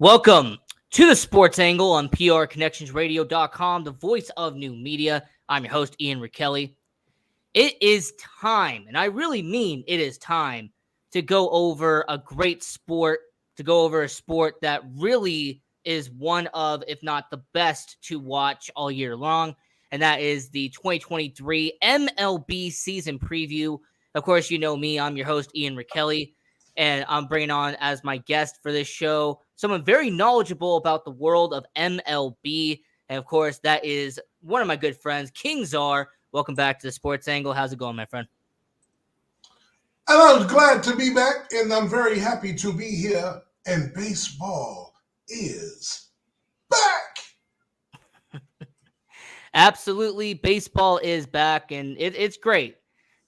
Welcome to the Sports Angle on PRConnectionsRadio.com, the voice of new media. I'm your host, Ian Rickelli. It is time, and I really mean it is time, to go over a great sport, to go over a sport that really is one of, if not the best, to watch all year long, and that is the 2023 MLB season preview. Of course, you know me. I'm your host, Ian Rickelli, and I'm bringing on as my guest for this show someone very knowledgeable about the world of MLB. And of course, that is one of my good friends, King Czar. Welcome back to the Sports Angle. How's it going, my friend? And I'm glad to be back, and I'm very happy to be here. And baseball is back. Absolutely. Baseball is back, and it's great.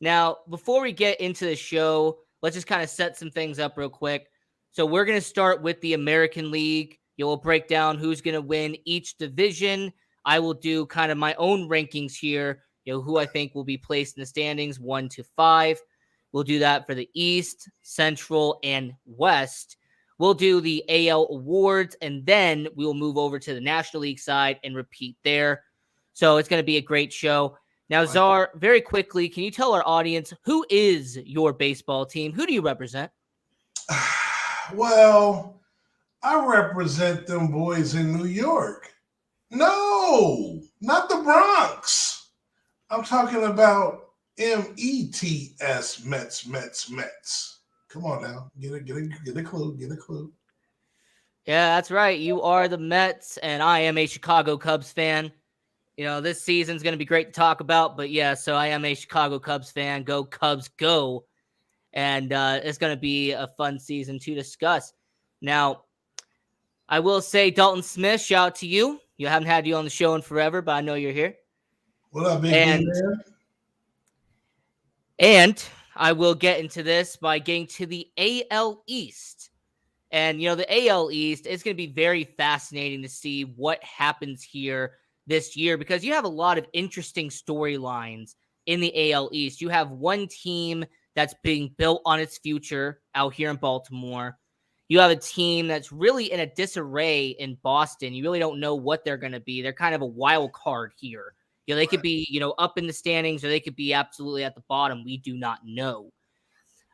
Now, before we get into the show, let's just kind of set some things up real quick. So we're going to start with the American League. You'll break down who's going to win each division. I will do kind of my own rankings here, who I think will be placed in the standings 1 to 5. We'll do that for the East, Central, and West. We'll do the AL awards, and then we will move over to the National League side and repeat there. So it's going to be a great show. Now, Czar, very quickly, can you tell our audience who is your baseball team? Who do you represent? Well, I represent them boys in New York. No, not the Bronx. I'm talking about METS, Mets. Come on now, get a clue. Yeah, that's right. You are the Mets, and I am a Chicago Cubs fan. This season's going to be great to talk about, but yeah, so I am a Chicago Cubs fan. Go Cubs, go. And it's going to be a fun season to discuss. Now, I will say, Dalton Smith, shout out to you. You haven't had you on the show in forever, but I know you're here. What up, big man? And I will get into this by getting to the AL East. And, the AL East, it's going to be very fascinating to see what happens here this year because you have a lot of interesting storylines in the AL East. You have one team that's being built on its future out here in Baltimore. You have a team that's really in a disarray in Boston. You really don't know what they're going to be. They're kind of a wild card here. They could be, up in the standings or they could be absolutely at the bottom. We do not know.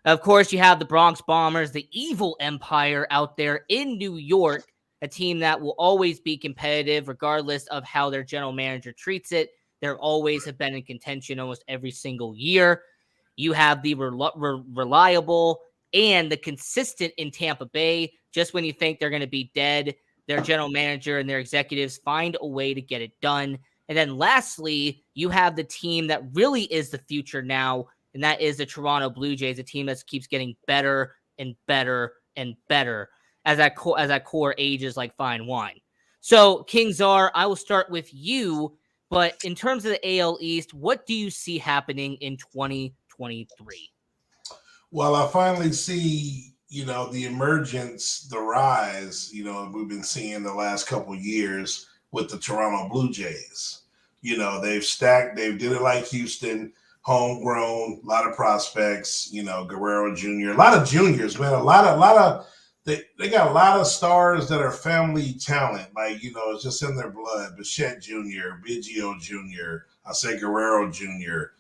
Of course, you have the Bronx Bombers, the evil empire out there in New York, a team that will always be competitive regardless of how their general manager treats it. They always have been in contention almost every single year. You have the reliable and the consistent in Tampa Bay. Just when you think they're going to be dead, their general manager and their executives find a way to get it done. And then lastly, you have the team that really is the future now, and that is the Toronto Blue Jays, a team that keeps getting better and better and better as that core ages like fine wine. So, King Czar, I will start with you. But in terms of the AL East, what do you see happening in 2023? Well, I finally see, the emergence, the rise, we've been seeing the last couple of years with the Toronto Blue Jays. They've stacked, they did it like Houston, homegrown, a lot of prospects, Guerrero Jr., a lot of juniors, man, they got a lot of stars that are family talent. Like, it's just in their blood. Bichette Jr., Biggio Jr., I say Guerrero Jr.,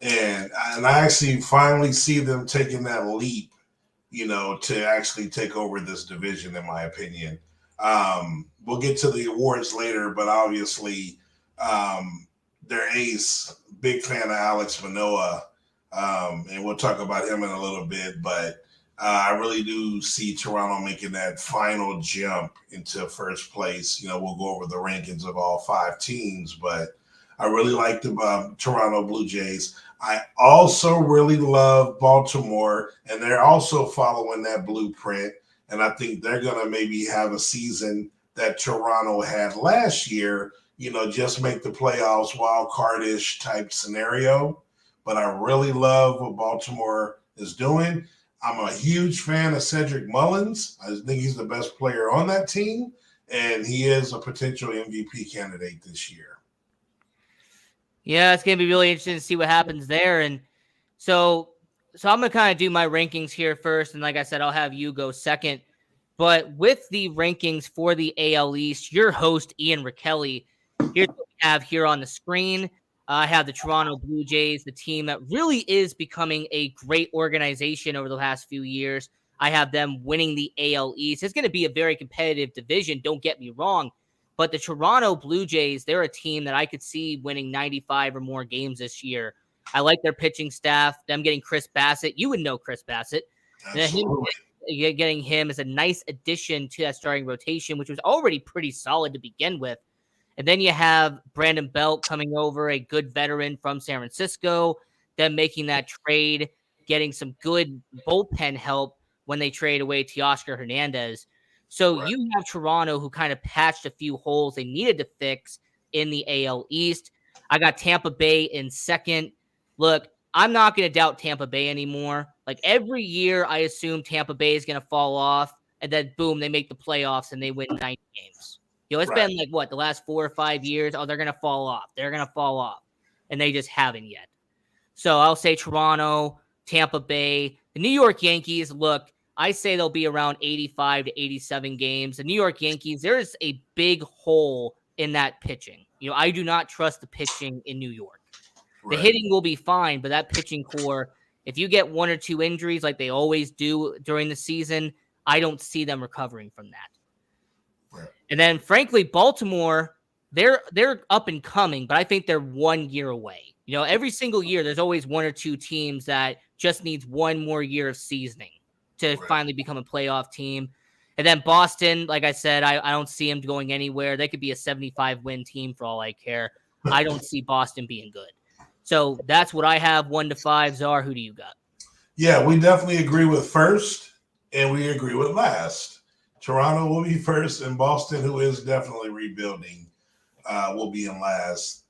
and I actually finally see them taking that leap, to actually take over this division, in my opinion. We'll get to the awards later, but obviously their ace, big fan of Alex Manoah, and we'll talk about him in a little bit, but I really do see Toronto making that final jump into first place. We'll go over the rankings of all 5 teams, but I really like the Toronto Blue Jays. I also really love Baltimore, and they're also following that blueprint. And I think they're going to maybe have a season that Toronto had last year, just make the playoffs, wild card-ish type scenario. But I really love what Baltimore is doing. I'm a huge fan of Cedric Mullins. I think he's the best player on that team, and he is a potential MVP candidate this year. Yeah, it's going to be really interesting to see what happens there. And so I'm going to kind of do my rankings here first. And like I said, I'll have you go second. But with the rankings for the AL East, your host, Ian Rakelli, here's what we have here on the screen. I have the Toronto Blue Jays, the team that really is becoming a great organization over the last few years. I have them winning the AL East. It's going to be a very competitive division, don't get me wrong. But the Toronto Blue Jays, they're a team that I could see winning 95 or more games this year. I like their pitching staff, them getting Chris Bassett. You would know Chris Bassett. Absolutely. Getting him as a nice addition to that starting rotation, which was already pretty solid to begin with. And then you have Brandon Belt coming over, a good veteran from San Francisco, them making that trade, getting some good bullpen help when they trade away Teoscar Hernandez. So you have Toronto, who kind of patched a few holes they needed to fix in the AL East. I got Tampa Bay in second. Look, I'm not going to doubt Tampa Bay anymore. Like every year, I assume Tampa Bay is going to fall off, and then boom, they make the playoffs and they win 90 games. It's been like what, the last 4 or 5 years? Oh, they're going to fall off. They're going to fall off. And they just haven't yet. So I'll say Toronto, Tampa Bay, the New York Yankees. Look, I say they'll be around 85 to 87 games. The New York Yankees, there is a big hole in that pitching. I do not trust the pitching in New York. The hitting will be fine, but that pitching core, if you get 1 or 2 injuries like they always do during the season, I don't see them recovering from that. Right. And then, frankly, Baltimore, they're up and coming, but I think they're 1 year away. Every single year, there's always 1 or 2 teams that just needs 1 more year of seasoning to finally become a playoff team. And then Boston, like I said, I don't see them going anywhere. They could be a 75-win team for all I care. I don't see Boston being good. So that's what I have, 1 to 5. Czar, who do you got? Yeah, we definitely agree with first, and we agree with last. Toronto will be first, and Boston, who is definitely rebuilding, will be in last.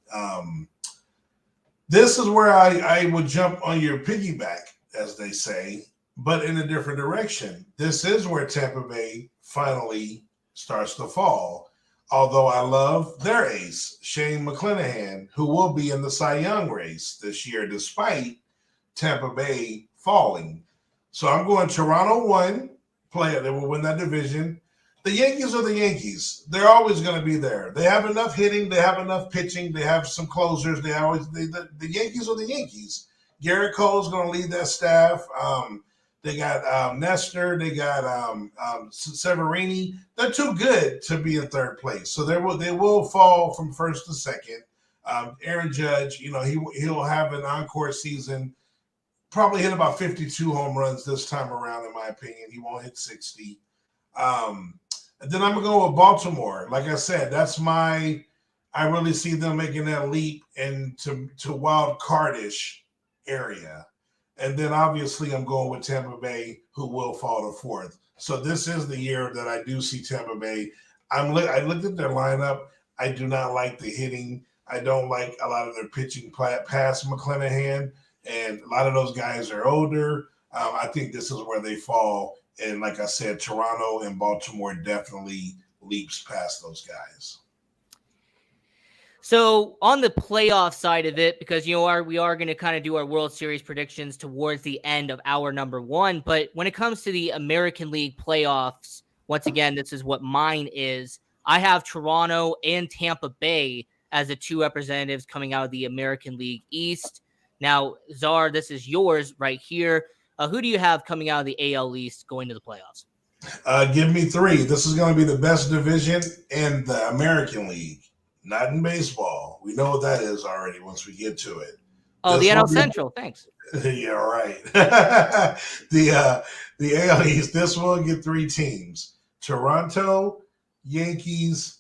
This is where I would jump on your piggyback, as they say, but in a different direction. This is where Tampa Bay finally starts to fall. Although I love their ace, Shane McClanahan, who will be in the Cy Young race this year, despite Tampa Bay falling. So I'm going Toronto 1, player that will win that division. The Yankees are the Yankees. They're always going to be there. They have enough hitting. They have enough pitching. They have some closers. The Yankees are the Yankees. Garrett Cole's going to lead that staff. They got Nestor. They got Severini. They're too good to be in third place. So they will fall from first to second. Aaron Judge, he'll have an encore season. Probably hit about 52 home runs this time around, in my opinion. He won't hit 60. And then I'm going to go with Baltimore. Like I said, I really see them making that leap into wild cardish area. And then obviously I'm going with Tampa Bay, who will fall to fourth. So this is the year that I do see Tampa Bay. I looked at their lineup. I do not like the hitting. I don't like a lot of their pitching past McClanahan. And a lot of those guys are older. I think this is where they fall. And like I said, Toronto and Baltimore definitely leaps past those guys. So on the playoff side of it, because we are going to kind of do our World Series predictions towards the end of hour number 1. But when it comes to the American League playoffs, once again, this is what mine is. I have Toronto and Tampa Bay as the 2 representatives coming out of the American League East. Now, Czar, this is yours right here. Who do you have coming out of the AL East going to the playoffs? Give me 3. This is going to be the best division in the American League. Not in baseball. We know what that is already once we get to it. Oh, the NL Central. Thanks. Yeah, right. The AL East, this will get 3 teams. Toronto, Yankees,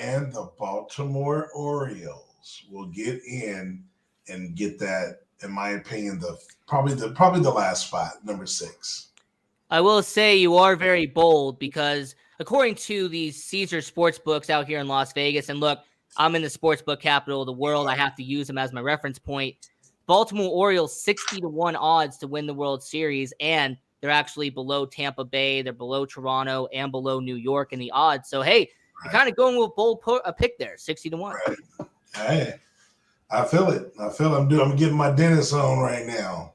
and the Baltimore Orioles will get in and get that, in my opinion, probably the last spot, number 6. I will say you are very bold because according to these Caesar sports books out here in Las Vegas, and look, I'm in the sportsbook capital of the world. I have to use them as my reference point. Baltimore Orioles 60-1 odds to win the World Series, and they're actually below Tampa Bay. They're below Toronto and below New York in the odds. So, hey, you're kind of going with a bold pick there, 60-1. Right. Hey, I feel it. I'm getting my dentist on right now.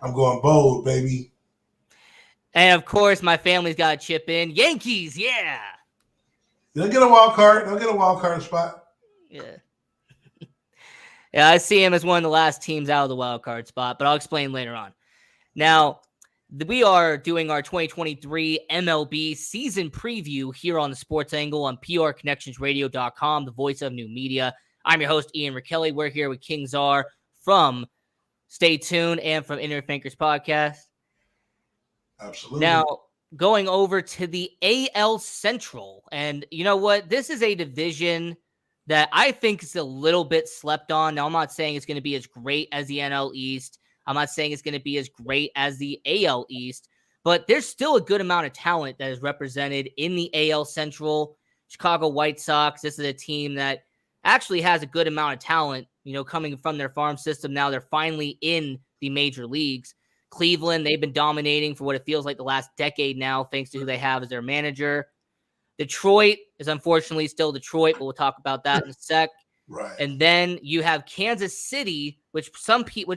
I'm going bold, baby. And of course, my family's got to chip in. Yankees, yeah. They'll get a wild card. They'll get a wild card spot. Yeah. Yeah, I see him as one of the last teams out of the wild card spot, but I'll explain later on. Now, we are doing our 2023 MLB season preview here on the Sports Angle on prconnectionsradio.com, the voice of new media. I'm your host, Ian Rakelli. We're here with King Czar from Stay Tuned and from Inner Thinkers Podcast. Absolutely. Now, going over to the AL Central, and you know what? This is a division that I think is a little bit slept on. Now, I'm not saying it's going to be as great as the NL East. I'm not saying it's going to be as great as the AL East, but there's still a good amount of talent that is represented in the AL Central. Chicago White Sox, this is a team that actually has a good amount of talent, you know, coming from their farm system. Now they're finally in the major leagues. Cleveland, they've been dominating for what it feels like the last decade now, thanks to who they have as their manager. Detroit is unfortunately still Detroit, but we'll talk about that in a sec. Right. And then you have Kansas City, which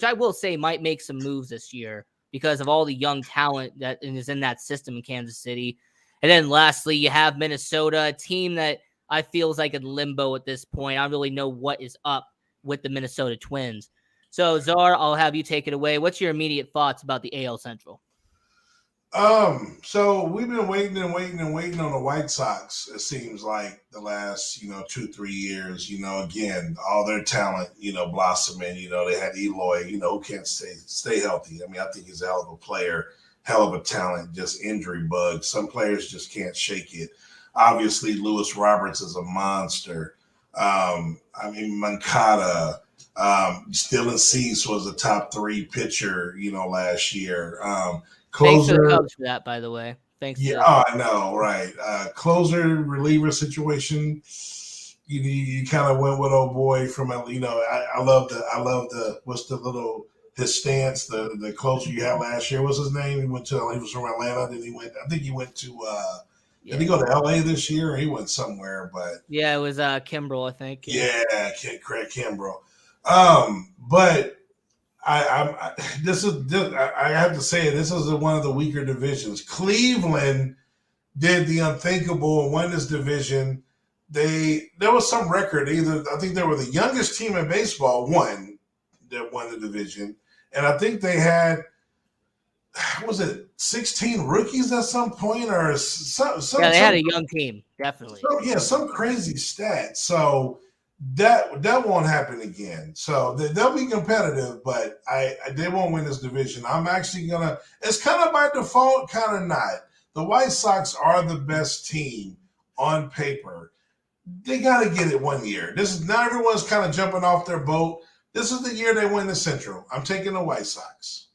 I will say might make some moves this year because of all the young talent that is in that system in Kansas City. And then lastly, you have Minnesota, a team that I feel is like in limbo at this point. I don't really know what is up with the Minnesota Twins. So, Czar, I'll have you take it away. What's your immediate thoughts about the AL Central? So we've been waiting on the White Sox, it seems like the last, 2-3 years, again, all their talent, blossoming, they had Eloy, who can't stay healthy. I mean, I think he's a hell of a player, hell of a talent, just injury bug. Some players just can't shake it. Obviously, Lewis Roberts is a monster. Moncada, Dylan Cease was a top 3 pitcher, last year. Closer, thanks to the Cubs for that, by the way. Thanks. I know, right? Closer reliever situation. You kind of went with old boy from I love the what's the little his stance the closer you had last year. What's his name? He was from Atlanta. Then I think he went to. Did he go to LA this year? Or he went somewhere, but yeah, it was Kimbrel, I think. Yeah, Craig Kimbrel. But. I have to say this is one of the weaker divisions. Cleveland did the unthinkable and won this division. There was some record. I think they were the youngest team in baseball won the division, and I think they had 16 rookies at some point or some. Yeah, they had a young team, definitely. Some crazy stat. So. That won't happen again. So they'll be competitive, but they won't win this division. I'm actually gonna. It's kind of by default, kind of not. The White Sox are the best team on paper. They got to get it one year. This is not everyone's kind of jumping off their boat. This is the year they win the Central. I'm taking the White Sox.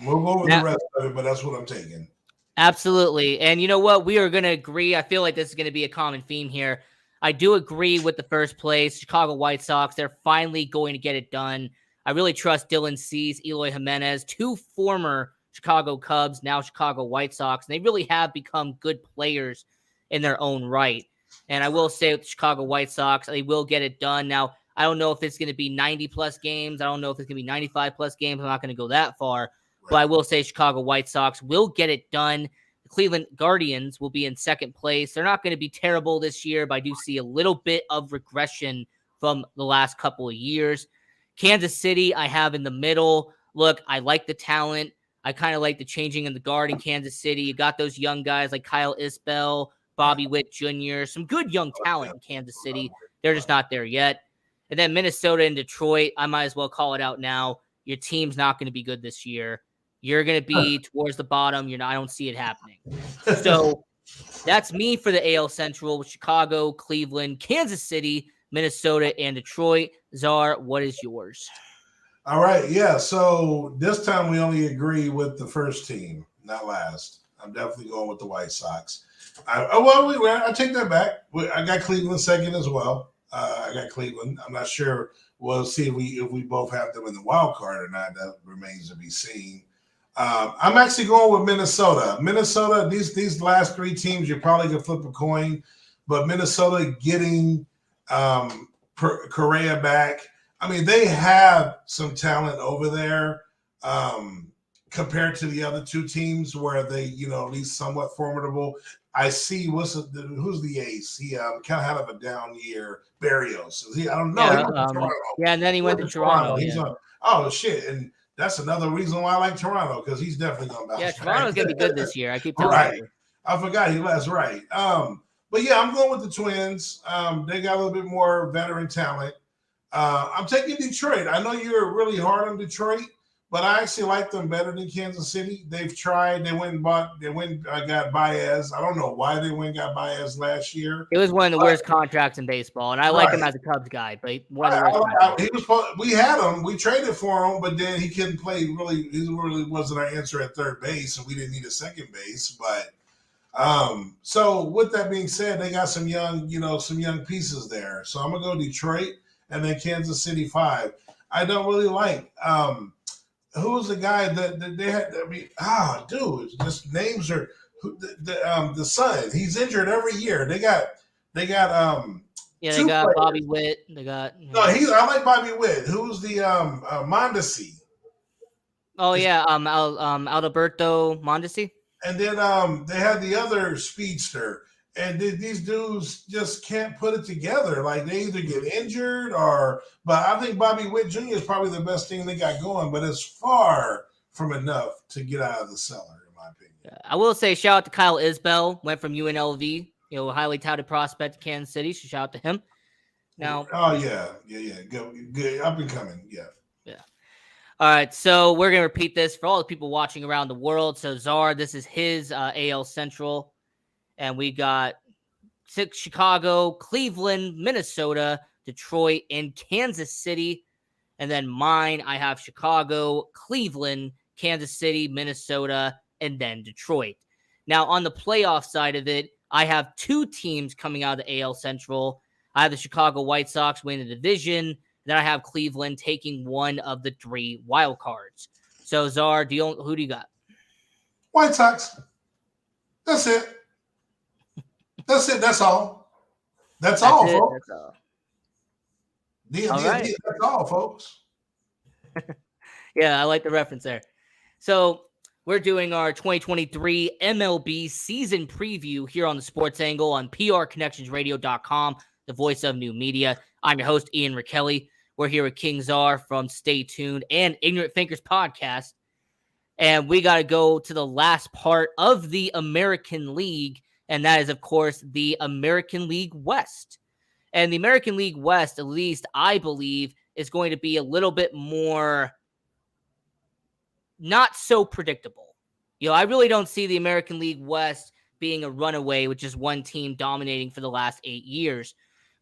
We'll go with the rest of it, but that's what I'm taking. Absolutely, and you know what? We are going to agree. I feel like this is going to be a common theme here. I do agree with the first place, Chicago White Sox. They're finally going to get it done. I really trust Dylan Cease, Eloy Jimenez, 2 former Chicago Cubs, now Chicago White Sox. And they really have become good players in their own right. And I will say with the Chicago White Sox, they will get it done. Now, I don't know if it's going to be 90-plus games. I don't know if it's going to be 95-plus games. I'm not going to go that far. Right. But I will say Chicago White Sox will get it done. Cleveland Guardians will be in second place. They're not going to be terrible this year, but I do see a little bit of regression from the last couple of years. Kansas City, I have in the middle. Look, I like the talent. I kind of like the changing in the guard in Kansas City. You got those young guys like Kyle Isbell, Bobby Witt Jr., some good young talent in Kansas City. They're just not there yet. And then Minnesota and Detroit, I might as well call it out now. Your team's not going to be good this year. You're going to be towards the bottom. I don't see it happening. So that's me for the AL Central with Chicago, Cleveland, Kansas City, Minnesota, and Detroit. Czar, what is yours? All right. Yeah. So this time we only agree with the first team, not last. I'm definitely going with the White Sox. I take that back. I got Cleveland second as well. I got Cleveland. I'm not sure. We'll see if we both have them in the wild card or not. That remains to be seen. I'm actually going with Minnesota. Minnesota, these last 3 teams, you're probably going to flip a coin, but Minnesota getting Correa back. I mean, they have some talent over there. compared to the other two teams where they, at least somewhat formidable. I see who's the ace? He kind of had a down year. Barrios. I don't know. Yeah, He went to Toronto. yeah, and then he went to Toronto. He's on. Oh shit! And that's another reson why I like Toronto, because he's definitely going to bounce. Yeah, Toronto's going to be good this year. I keep telling you. I forgot that's right. But yeah, I'm going with the Twins. They got a little bit more veteran talent. I'm taking Detroit. I know you're really hard on Detroit, but I actually like them better than Kansas City. They've tried. They got Baez. I don't know why they went and got Baez last year. It was one of the worst contracts in baseball, and I like him as a Cubs guy, but one of the worst. We had him. We traded for him, but then he couldn't play. He really wasn't our answer at third base, and we didn't need a second base. But so with that being said, they got some young pieces there. So I'm gonna go Detroit and then Kansas City 5. I don't really like. Who's the guy that they had? I mean, dude, just names are the son. He's injured every year. They got they got players. Bobby Witt. They got I like Bobby Witt. Who's the Mondesi? Oh yeah, Alberto Mondesi. And then they had the other speedster. And these dudes just can't put it together. Like, they either get injured but I think Bobby Witt Jr. is probably the best thing they got going, but it's far from enough to get out of the cellar, in my opinion. I will say, shout out to Kyle Isbell, went from UNLV, highly touted prospect to Kansas City. So shout out to him. Now, yeah, good, up and coming, yeah. All right, so we're gonna repeat this for all the people watching around the world. So Czar, this is his AL Central. And we got Chicago, Cleveland, Minnesota, Detroit, and Kansas City. And then mine, I have Chicago, Cleveland, Kansas City, Minnesota, and then Detroit. Now, on the playoff side of it, I have two teams coming out of the AL Central. I have the Chicago White Sox winning the division. And then I have Cleveland taking one of the 3 wild cards. So, Czar, who do you got? White Sox. That's it. That's it. That's all. That's all, folks. That's all, folks. Yeah, I like the reference there. So we're doing our 2023 MLB season preview here on the Sports Angle on prconnectionsradio.com, the voice of new media. I'm your host, Ian Rakelli. We're here with King Czar from Stay Tuned and Ignorant Thinkers podcast. And we got to go to the last part of the American League. And that is, of course, the American League West. And the American League West, at least I believe, is going to be a little bit more not so predictable. I really don't see the American League West being a runaway with just one team dominating for the last 8 years.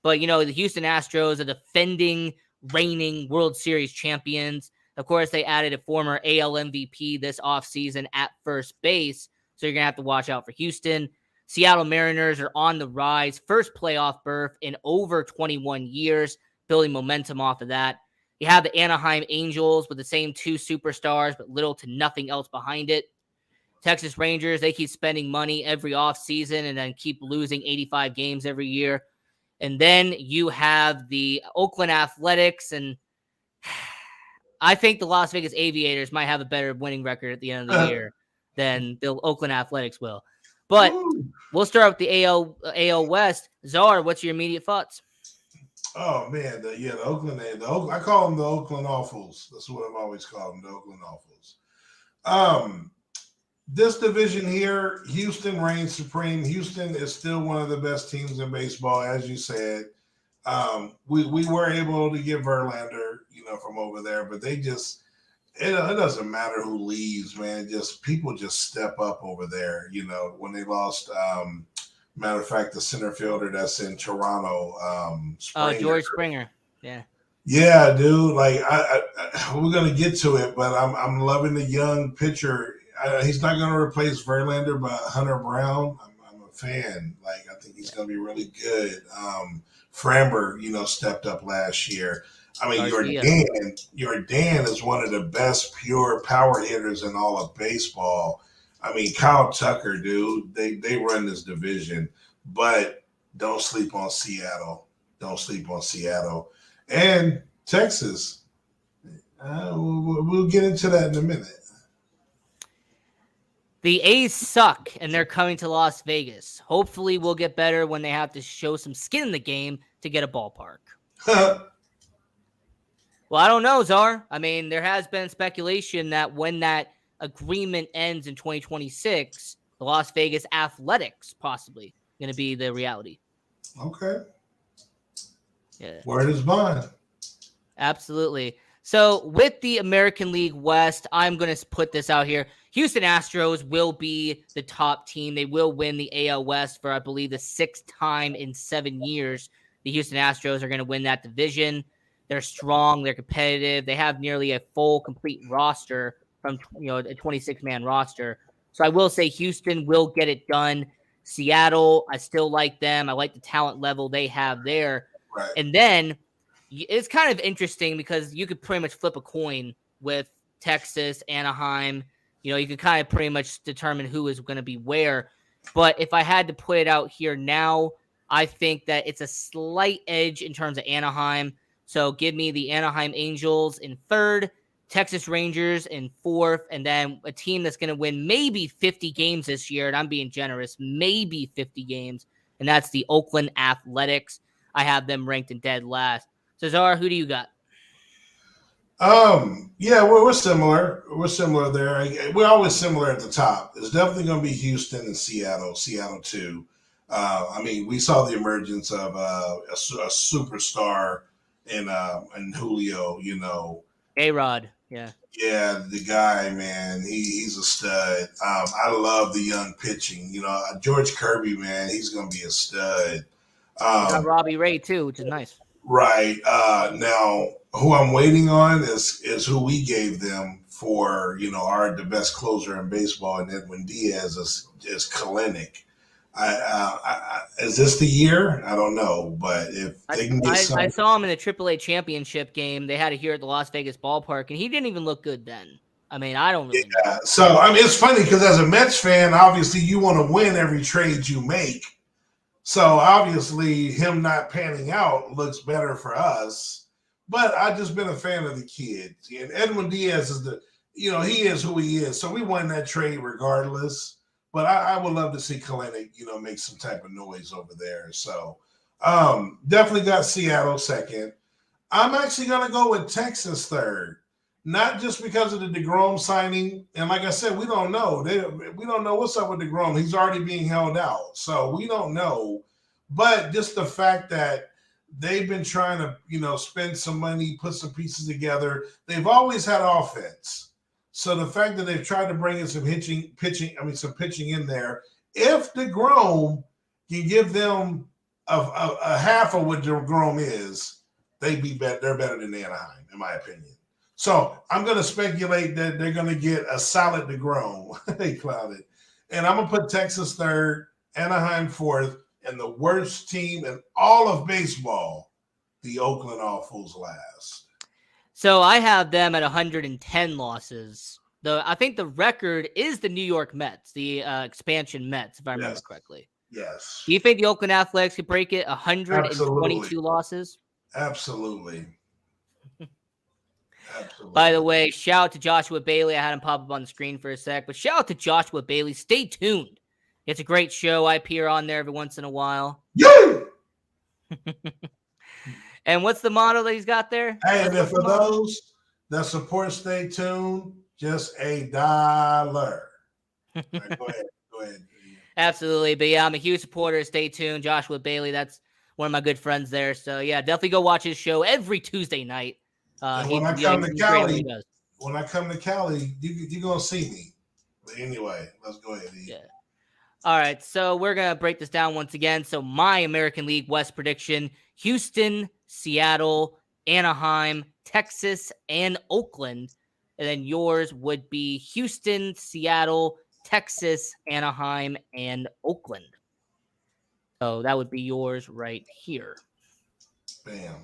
But, the Houston Astros are defending, reigning World Series champions. Of course, they added a former AL MVP this offseason at first base. So you're going to have to watch out for Houston. Seattle Mariners are on the rise. First playoff berth in over 21 years, building momentum off of that. You have the Anaheim Angels with the same 2 superstars, but little to nothing else behind it. Texas Rangers, they keep spending money every offseason and then keep losing 85 games every year. And then you have the Oakland Athletics, and I think the Las Vegas Aviators might have a better winning record at the end of the year than the Oakland Athletics will. But we'll start with the AL West. Czar, what's your immediate thoughts? Oh man, the Oakland. I call them the Oakland Awfuls. That's what I've always called them, the Oakland Awfuls. This division here, Houston reigns supreme. Houston is still one of the best teams in baseball, as you said. We were able to get Verlander, from over there, but they just. It doesn't matter who leaves, man. People just step up over there. When they lost, matter of fact, the center fielder that's in Toronto, George Springer. Yeah. Yeah, dude. Like we're gonna get to it, but I'm loving the young pitcher. He's not gonna replace Verlander, but Hunter Brown. I'm a fan. Like I think he's gonna be really good. Framber, stepped up last year. I mean, Jordan is one of the best pure power hitters in all of baseball. I mean, Kyle Tucker, dude, they run this division, but don't sleep on Seattle. Don't sleep on Seattle. And Texas. We'll get into that in a minute. The A's suck, and they're coming to Las Vegas. Hopefully, we'll get better when they have to show some skin in the game to get a ballpark. Well, I don't know, Czar. I mean, there has been speculation that when that agreement ends in 2026, the Las Vegas Athletics possibly going to be the reality. Okay. Yeah. Word is bond. Absolutely. So with the American League West, I'm going to put this out here. Houston Astros will be the top team. They will win the AL West for, I believe, the 6th time in 7 years. The Houston Astros are going to win that division. They're strong. They're competitive. They have nearly a full, complete roster from, a 26-man roster. So I will say Houston will get it done. Seattle, I still like them. I like the talent level they have there. Right. And then it's kind of interesting because you could pretty much flip a coin with Texas, Anaheim. You could kind of pretty much determine who is going to be where. But if I had to put it out here now, I think that it's a slight edge in terms of Anaheim. So give me the Anaheim Angels in 3rd, Texas Rangers in 4th, and then a team that's going to win maybe 50 games this year, and I'm being generous, maybe 50 games, and that's the Oakland Athletics. I have them ranked in dead last. So, Czar, who do you got? Yeah, we're similar. We're similar there. We're always similar at the top. It's definitely going to be Houston and Seattle. Seattle too. I mean, we saw the emergence of a superstar in Julio. A-Rod. Yeah. Yeah, the guy, man, he's a stud. I love the young pitching. George Kirby, man, he's going to be a stud. Got Robbie Ray too, which is nice. Right. Now, who I'm waiting on is who we gave them for, the best closer in baseball, and Edwin Diaz is Kalenic. Is this the year? I don't know, but if they can get I saw him in the AAA championship game. They had it here at the Las Vegas ballpark, and he didn't even look good then. I mean, I don't really know. So, it's funny because as a Mets fan, obviously you want to win every trade you make. So, obviously, him not panning out looks better for us. But I've just been a fan of the kid. And Edwin Diaz is he is who he is. So, we won that trade regardless. But I would love to see Kalenic, make some type of noise over there. So, definitely got Seattle 2nd. I'm actually going to go with Texas 3rd. Not just because of the DeGrom signing. And like I said, we don't know. We don't know what's up with DeGrom. He's already being held out. So we don't know. But just the fact that they've been trying to, spend some money, put some pieces together. They've always had offense. So the fact that they've tried to bring in some pitching in there, if DeGrom can give them a half of what DeGrom is, they're better than Anaheim, in my opinion. So I'm going to speculate that they're going to get a solid DeGrom. They clouded. And I'm going to put Texas 3rd, Anaheim 4th, and the worst team in all of baseball, the Oakland Awfuls last. So I have them at 110 losses. I think the record is the New York Mets, the expansion Mets, if I remember correctly. Yes. Do you think the Oakland Athletics could break it? 122 Absolutely. losses? Absolutely. Absolutely. By the way, shout out to Joshua Bailey. I had him pop up on the screen for a sec, but shout out to Joshua Bailey. Stay tuned. It's a great show. I appear on there every once in a while. Yeah. And what's the motto that he's got there? Hey, and for those that support Stay Tuned, just $1. Right, go ahead. Absolutely. But yeah, I'm a huge supporter. Stay tuned. Joshua Bailey. That's one of my good friends there. So yeah, definitely go watch his show every Tuesday night. When I come to Cali, you're going to see me. But anyway, let's go ahead. Yeah. All right. So we're going to break this down once again. So my American League West prediction, Houston, Seattle, Anaheim, Texas, and Oakland. And then yours would be Houston, Seattle, Texas, Anaheim, and Oakland. So that would be yours right here. Bam.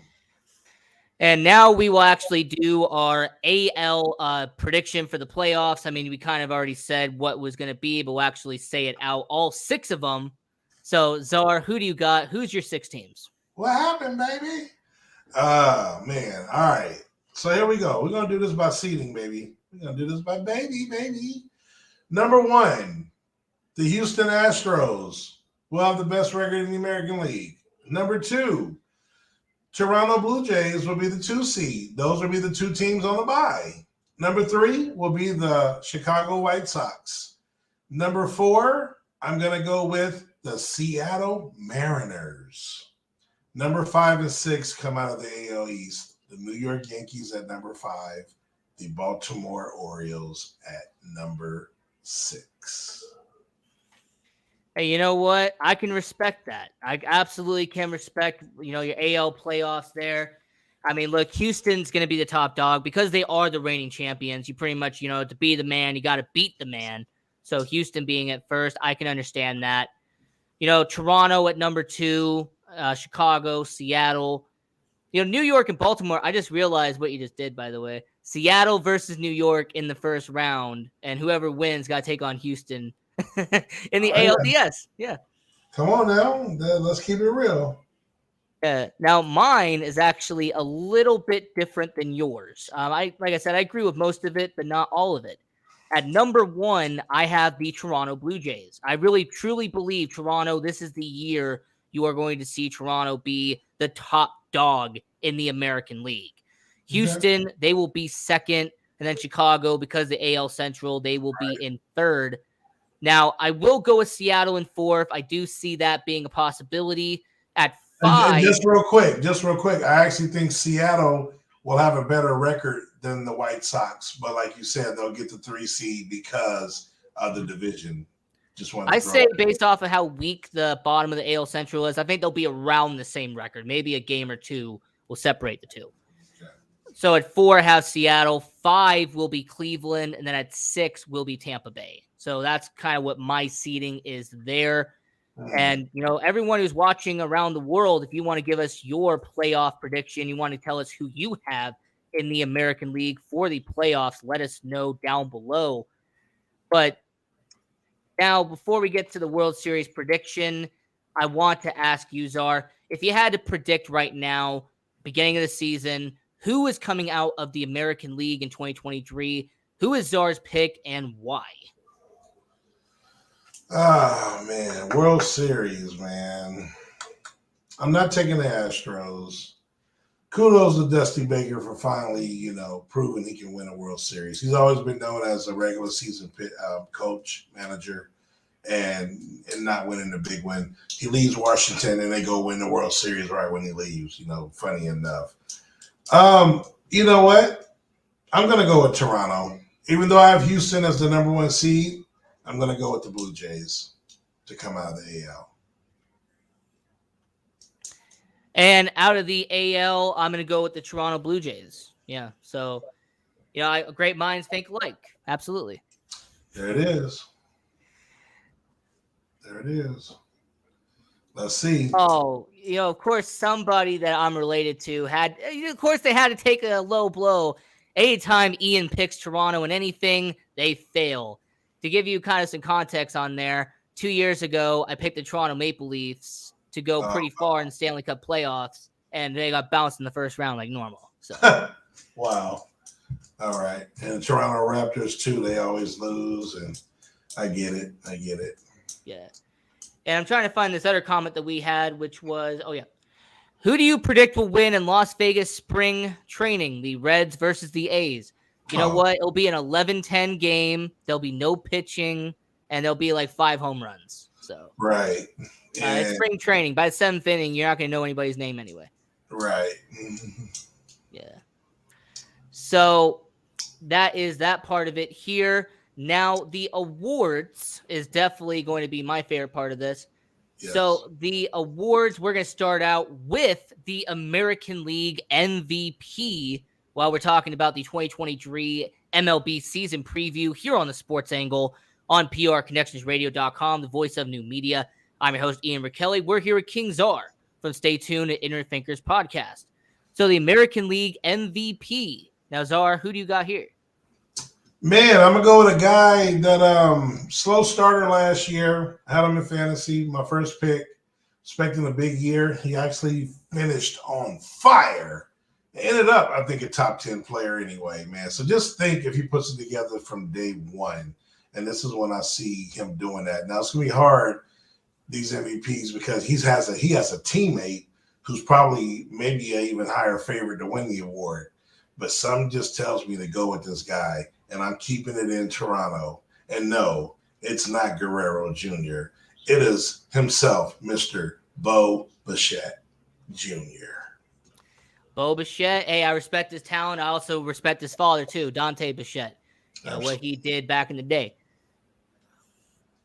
And now we will actually do our AL prediction for the playoffs. I mean, we kind of already said what was going to be, but we'll actually say it out, all 6 of them. So, Czar, who do you got? Who's your 6 teams? What happened, baby? Man. All right. So here we go. We're going to do this by seeding, baby. We're going to do this by baby. Number one, the Houston Astros will have the best record in the American League. Number two, Toronto Blue Jays will be the 2 seed. Those will be the 2 teams on the bye. Number 3 will be the Chicago White Sox. Number 4, I'm going to go with the Seattle Mariners. Number 5 and 6 come out of the AL East. The New York Yankees at number 5. The Baltimore Orioles at number 6. Hey, you know what? I can respect that. I absolutely can respect, your AL playoffs there. I mean, look, Houston's going to be the top dog because they are the reigning champions. You pretty much, to be the man, you got to beat the man. So Houston being at first, I can understand that. Toronto at number 2, Chicago, Seattle. New York and Baltimore, I just realized what you just did, by the way. Seattle versus New York in the first round, and whoever wins got to take on Houston in the ALDS. Yeah. Come on now. Let's keep it real. Yeah. Now, mine is actually a little bit different than yours. Like I said, I agree with most of it, but not all of it. At number 1, I have the Toronto Blue Jays. I really, truly believe Toronto, this is the year you are going to see Toronto be the top dog in the American League. Houston, they will be second, and then Chicago, because the AL Central, they will be in third. Now, I will go with Seattle in 4th. I do see that being a possibility. At 5. And just real quick, I actually think Seattle will have a better record than the White Sox. But like you said, they'll get the 3 seed because of the division. I say based off of how weak the bottom of the AL Central is, I think they'll be around the same record. Maybe a game or 2 will separate the 2. Okay. So at 4, I have Seattle. 5 will be Cleveland. And then at 6 will be Tampa Bay. So that's kind of what my seeding is there. And, everyone who's watching around the world, if you want to give us your playoff prediction, you want to tell us who you have in the American League for the playoffs, let us know down below. But now, before we get to the World Series prediction, I want to ask you, Czar, if you had to predict right now, beginning of the season, who is coming out of the American League in 2023? Who is Czar's pick and why? Oh, man. World Series, man. I'm not taking the Astros. Kudos to Dusty Baker for finally, proving he can win a World Series. He's always been known as a regular season coach, manager, and not winning the big win. He leaves Washington, and they go win the World Series right when he leaves, funny enough. You know what? I'm going to go with Toronto. Even though I have Houston as the number 1 seed, I'm going to go with the Blue Jays to come out of the AL. And out of the AL, I'm going to go with the Toronto Blue Jays. Yeah. So, great minds think alike. Absolutely. There it is. Let's see. Oh, of course, somebody that I'm related to they had to take a low blow. Anytime Ian picks Toronto in anything, they fail. To give you kind of some context on there, 2 years ago, I picked the Toronto Maple Leafs to go pretty far in the Stanley Cup playoffs, and they got bounced in the first round like normal. So, wow. All right. And the Toronto Raptors, too, they always lose, and I get it. Yeah. And I'm trying to find this other comment that we had, which was, who do you predict will win in Las Vegas spring training, the Reds versus the A's? You know what? It'll be an 11-10 game. There'll be no pitching, and there'll be like 5 home runs. So right. It's spring training. By the 7th inning, you're not going to know anybody's name anyway. Right. Yeah. So that is that part of it here. Now, the awards is definitely going to be my favorite part of this. Yes. So the awards, we're going to start out with the American League MVP while we're talking about the 2023 MLB season preview here on the Sports Angle on PRConnectionsRadio.com, the voice of new media. I'm your host, Ian Rakelli. We're here with King Czar from Stay Tuned at Inner Thinkers Podcast. So the American League MVP. Now, Czar, who do you got here? Man, I'm going to go with a guy that slow starter last year. I had him in fantasy, my first pick, expecting a big year. He actually finished on fire. Ended up, I think, a top 10 player anyway, man. So just think if he puts it together from day one. And this is when I see him doing that. Now it's gonna be hard, these MVPs, because he has a teammate who's probably maybe an even higher favorite to win the award. But some just tells me to go with this guy, and I'm keeping it in Toronto. And no, it's not Guerrero Jr. It is himself, Mr. Bo Bichette Jr. Bo Bichette. Hey, I respect his talent. I also respect his father too, Dante Bichette. What he did back in the day.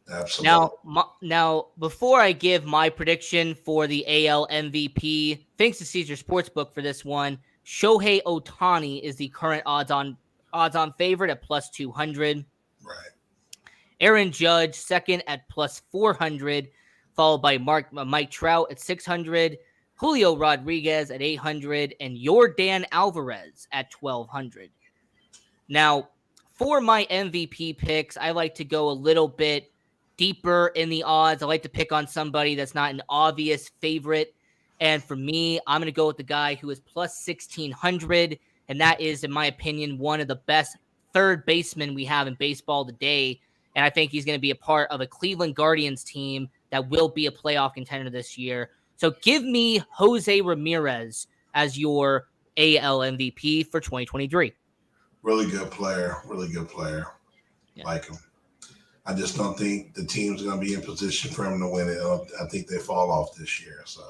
Absolutely. Now, before I give my prediction for the AL MVP, thanks to Caesar Sportsbook for this one, Shohei Ohtani is the current odds-on favorite at plus 200. Right. Aaron Judge second at plus 400, followed by Mike Trout at 600, Julio Rodriguez at 800, and Yordan Alvarez at 1,200. Now, for my MVP picks, I like to go a little bit deeper in the odds. I like to pick on somebody that's not an obvious favorite. And for me, I'm going to go with the guy who is plus 1,600. And that is, in my opinion, one of the best third basemen we have in baseball today. And I think he's going to be a part of a Cleveland Guardians team that will be a playoff contender this year. So give me Jose Ramirez as your AL MVP for 2023. Really good player. Really good player. Yeah. Like him. I just don't think the team's going to be in position for him to win it. I think they fall off this year. So,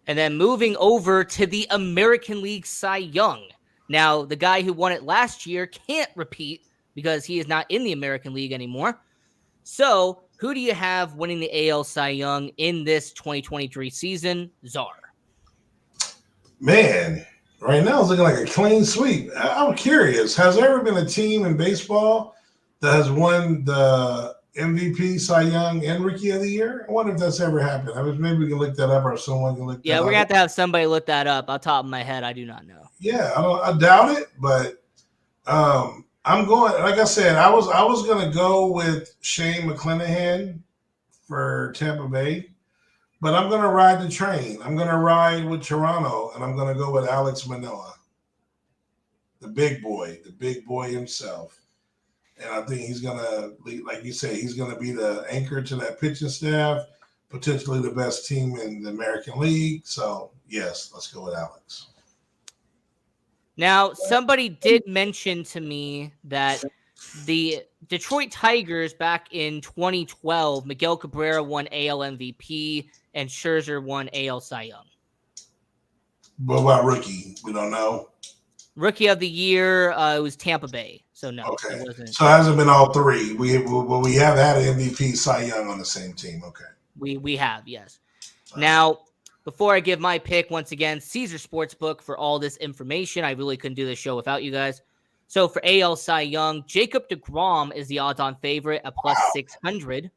and then moving over to the American League Cy Young. Now, the guy who won it last year can't repeat because he is not in the American League anymore. So, who do you have winning the AL Cy Young in this 2023 season? Czar. Man, right now it's looking like a clean sweep. I'm curious. Has there ever been a team in baseball that has won the MVP, Cy Young, and Rookie of the Year? I wonder if that's ever happened. I mean, maybe we can look that up, or someone can look that up. Yeah, we're going to have somebody look that up. Off the top of my head, I do not know. Yeah, I doubt it, but I'm going, like I said, I was going to go with Shane McClanahan for Tampa Bay, but I'm going to ride the train. I'm going to ride with Toronto, and I'm going to go with Alex Manoah, the big boy himself. And I think he's going to, like you say, he's going to be the anchor to that pitching staff, potentially the best team in the American League. So, yes, let's go with Alex. Now, somebody did mention to me that the Detroit Tigers back in 2012, Miguel Cabrera won AL MVP and Scherzer won AL Cy Young. What about rookie? We don't know. Rookie of the Year, it was Tampa Bay. So, no. Okay. It wasn't. So, it hasn't been all three. We have had an MVP, Cy Young on the same team. Okay. We have, yes. All now, right. Before I give my pick, once again, Caesar Sportsbook for all this information. I really couldn't do this show without you guys. So, for AL Cy Young, Jacob deGrom is the odds-on favorite at plus 600. Wow.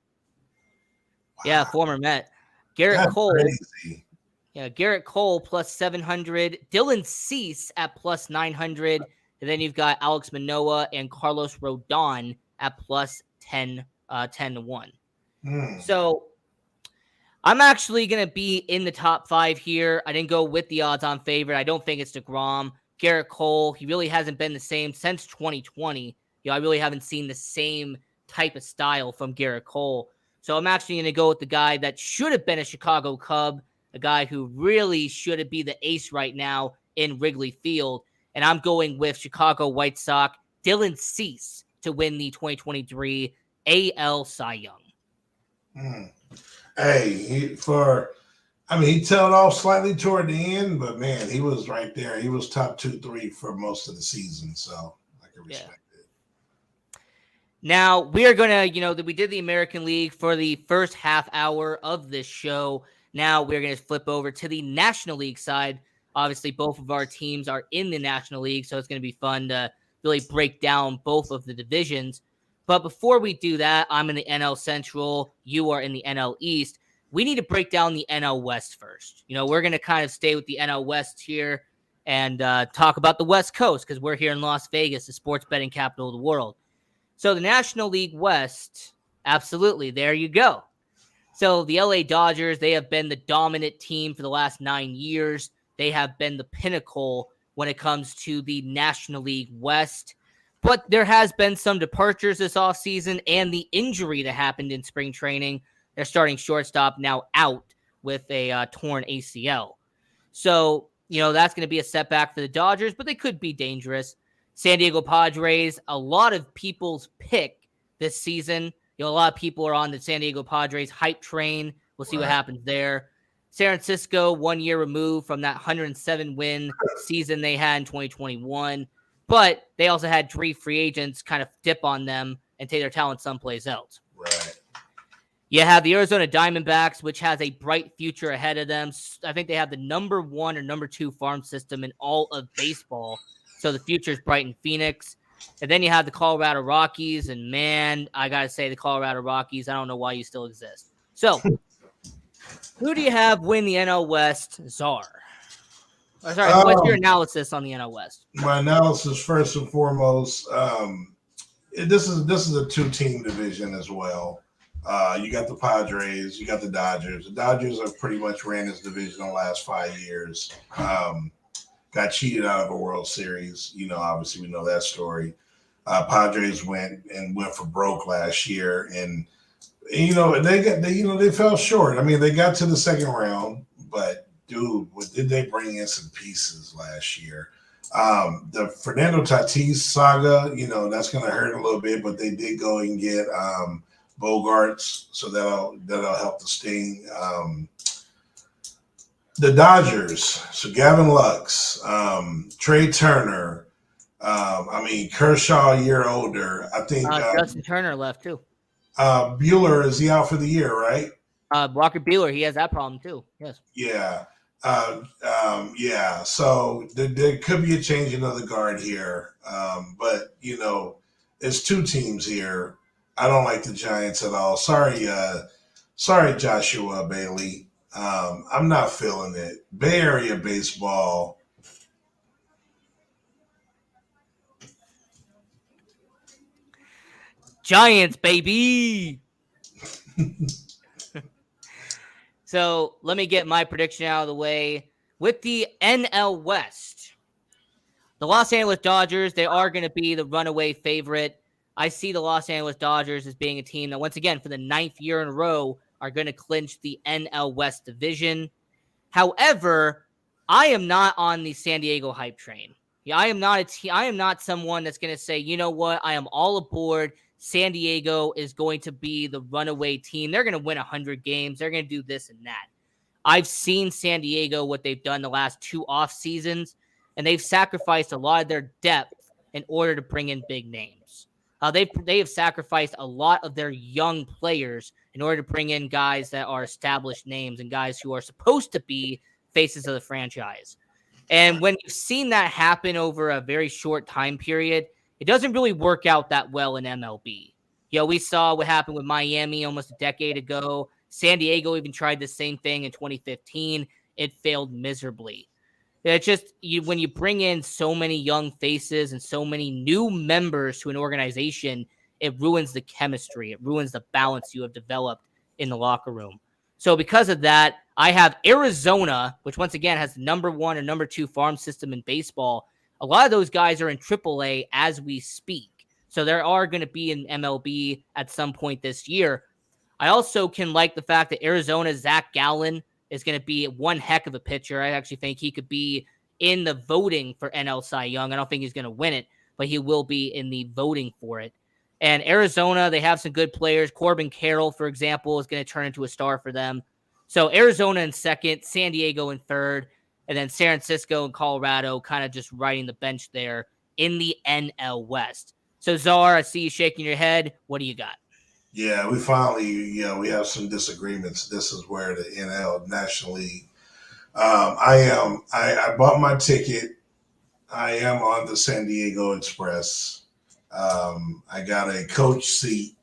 Yeah, former Met. Garrett Cole. Crazy. Yeah, Garrett Cole plus 700. Dylan Cease at plus 900. And then you've got Alex Manoah and Carlos Rodon at plus 10 to 1. So I'm actually going to be in the top 5 here. I didn't go with the odds-on favorite. I don't think it's DeGrom. Garrett Cole, he really hasn't been the same since 2020. I really haven't seen the same type of style from Garrett Cole. So I'm actually going to go with the guy that should have been a Chicago Cub, a guy who really should be the ace right now in Wrigley Field. And I'm going with Chicago White Sox, Dylan Cease, to win the 2023 AL Cy Young. Hey, he tailed off slightly toward the end, but man, he was right there. He was top 2-3 for most of the season, so I can respect it. Now, we are going to, we did the American League for the first half hour of this show. Now we're going to flip over to the National League side. Obviously, both of our teams are in the National League, so it's going to be fun to really break down both of the divisions. But before we do that, I'm in the NL Central. You are in the NL East. We need to break down the NL West first. We're going to kind of stay with the NL West here and talk about the West Coast because we're here in Las Vegas, the sports betting capital of the world. So the National League West, absolutely, there you go. So the LA Dodgers, they have been the dominant team for the last 9 years. They have been the pinnacle when it comes to the National League West. But there has been some departures this offseason and the injury that happened in spring training. Their starting shortstop now out with a torn ACL. So, that's going to be a setback for the Dodgers, but they could be dangerous. San Diego Padres, a lot of people's pick this season. A lot of people are on the San Diego Padres hype train. We'll see what happens there. San Francisco, 1 year removed from that 107-win season they had in 2021. But they also had 3 free agents kind of dip on them and take their talent someplace else. Right. You have the Arizona Diamondbacks, which has a bright future ahead of them. I think they have the number 1 or number 2 farm system in all of baseball. So the future is bright in Phoenix. And then you have the Colorado Rockies. And, man, I got to say, the Colorado Rockies, I don't know why you still exist. So, who do you have win the NL West? Czar. What's your analysis on the NL West? My analysis, first and foremost, this is a 2-team division as well. You got the Padres, you got the Dodgers. The Dodgers have pretty much ran this division the last 5 years. Got cheated out of a World Series. Obviously we know that story. Padres went for broke last year, and they fell short. I mean, they got to the second round, but dude, what did they bring in some pieces last year? The Fernando Tatis saga, that's going to hurt a little bit, but they did go and get Bogarts, so that'll help the sting. The Dodgers, so Gavin Lux, Trey Turner, Kershaw a year older. I think Justin Turner left too. Bueller, is he out for the year, right? Walker Bueller, he has that problem too. Yes. Yeah. Yeah. So there could be a changing of the guard here. But it's 2 teams here. I don't like the Giants at all. Sorry, Joshua Bailey. I'm not feeling it. Bay Area baseball. Giants, baby. So let me get my prediction out of the way. With the NL West, the Los Angeles Dodgers, they are going to be the runaway favorite. I see the Los Angeles Dodgers as being a team that, once again, for the 9th year in a row, are going to clinch the NL West division. However, I am not on the San Diego hype train. Yeah, I am not someone that's going to say, you know what, I am all aboard. San Diego is going to be the runaway team. They're going to win 100 games. They're going to do this and that. I've seen San Diego, what they've done the last 2 off seasons, and they've sacrificed a lot of their depth in order to bring in big names. They have sacrificed a lot of their young players in order to bring in guys that are established names and guys who are supposed to be faces of the franchise. And when you've seen that happen over a very short time period, it doesn't really work out that well in MLB. We saw what happened with Miami almost a decade ago. San Diego even tried the same thing in 2015. It failed miserably. It's just when you bring in so many young faces and so many new members to an organization, it ruins the chemistry. It ruins the balance you have developed in the locker room. So because of that, I have Arizona, which once again has the number 1 or number 2 farm system in baseball. A lot of those guys are in AAA as we speak. So there are going to be in MLB at some point this year. I also can like the fact that Arizona's Zach Gallen is going to be one heck of a pitcher. I actually think he could be in the voting for NL Cy Young. I don't think he's going to win it, but he will be in the voting for it. And Arizona, they have some good players. Corbin Carroll, for example, is going to turn into a star for them. So Arizona in second, San Diego in third, and then San Francisco and Colorado kind of just riding the bench there in the NL West. So, Czar, I see you shaking your head. What do you got? Yeah, we finally, we have some disagreements. This is where the NL National League. I bought my ticket. I am on the San Diego Express. I got a coach seat,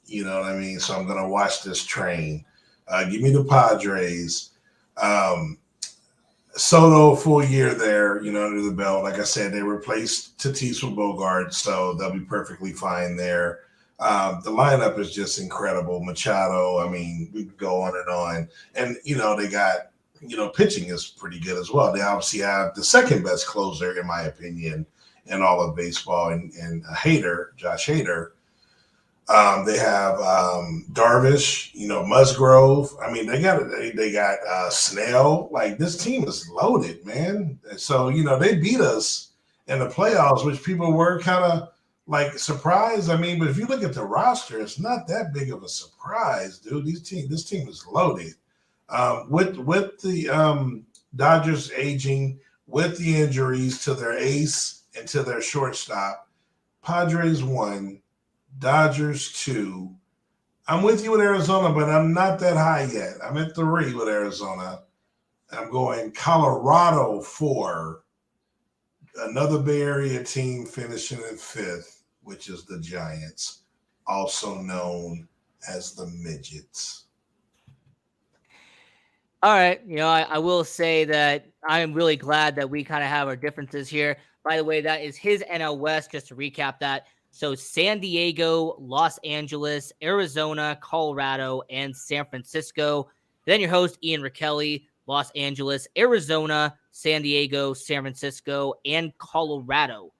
you know what I mean? So I'm going to watch this train. Give me the Padres. Soto, full year there, under the belt. Like I said, they replaced Tatis with Bogart, so they'll be perfectly fine there. The lineup is just incredible. Machado, we could go on and on. And, they got, pitching is pretty good as well. They obviously have the second best closer, in my opinion, in all of baseball, and Hader, Josh Hader. They have Darvish, Musgrove. I mean, they got Snell. Like, this team is loaded, man. So they beat us in the playoffs, which people were kind of like surprised. I mean, but if you look at the roster, it's not that big of a surprise, dude. This team is loaded. With the Dodgers aging, with the injuries to their ace and to their shortstop, Padres 1, Dodgers 2. I'm with you with Arizona, but I'm not that high yet. I'm at 3 with Arizona. I'm going Colorado 4. Another Bay Area team finishing in 5th, which is the Giants, also known as the Midgets. All right. I will say that I am really glad that we kind of have our differences here. By the way, that is his NL West, just to recap that. So San Diego, Los Angeles, Arizona, Colorado, and San Francisco. Then your host, Ian Rakelli, Los Angeles, Arizona, San Diego, San Francisco, and Colorado.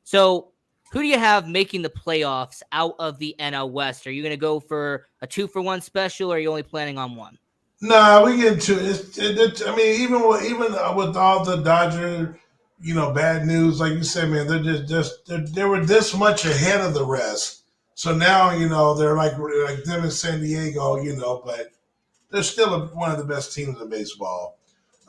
So who do you have making the playoffs out of the NL West? Are you going to go for a 2-for-1 special, or are you only planning on one? Nah, we get to it. I mean, even with all the Dodger, bad news, like you said, man, they were this much ahead of the rest. So now, they're like them in San Diego, but they're still one of the best teams in baseball.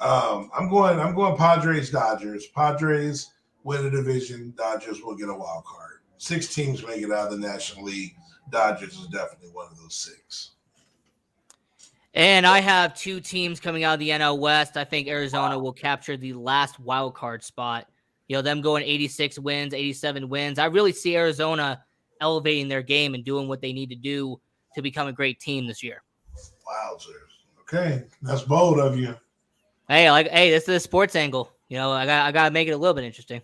I'm going Padres Dodgers. Padres win the division. Dodgers will get a wild card. 6 teams make it out of the National League. Dodgers is definitely one of those 6. And I have 2 teams coming out of the NL West. I think Arizona will capture the last wild card spot. Them going 86 wins, 87 wins. I really see Arizona elevating their game and doing what they need to do to become a great team this year. Wowzers. Okay, that's bold of you. Hey, this is a sports angle. I got to make it a little bit interesting.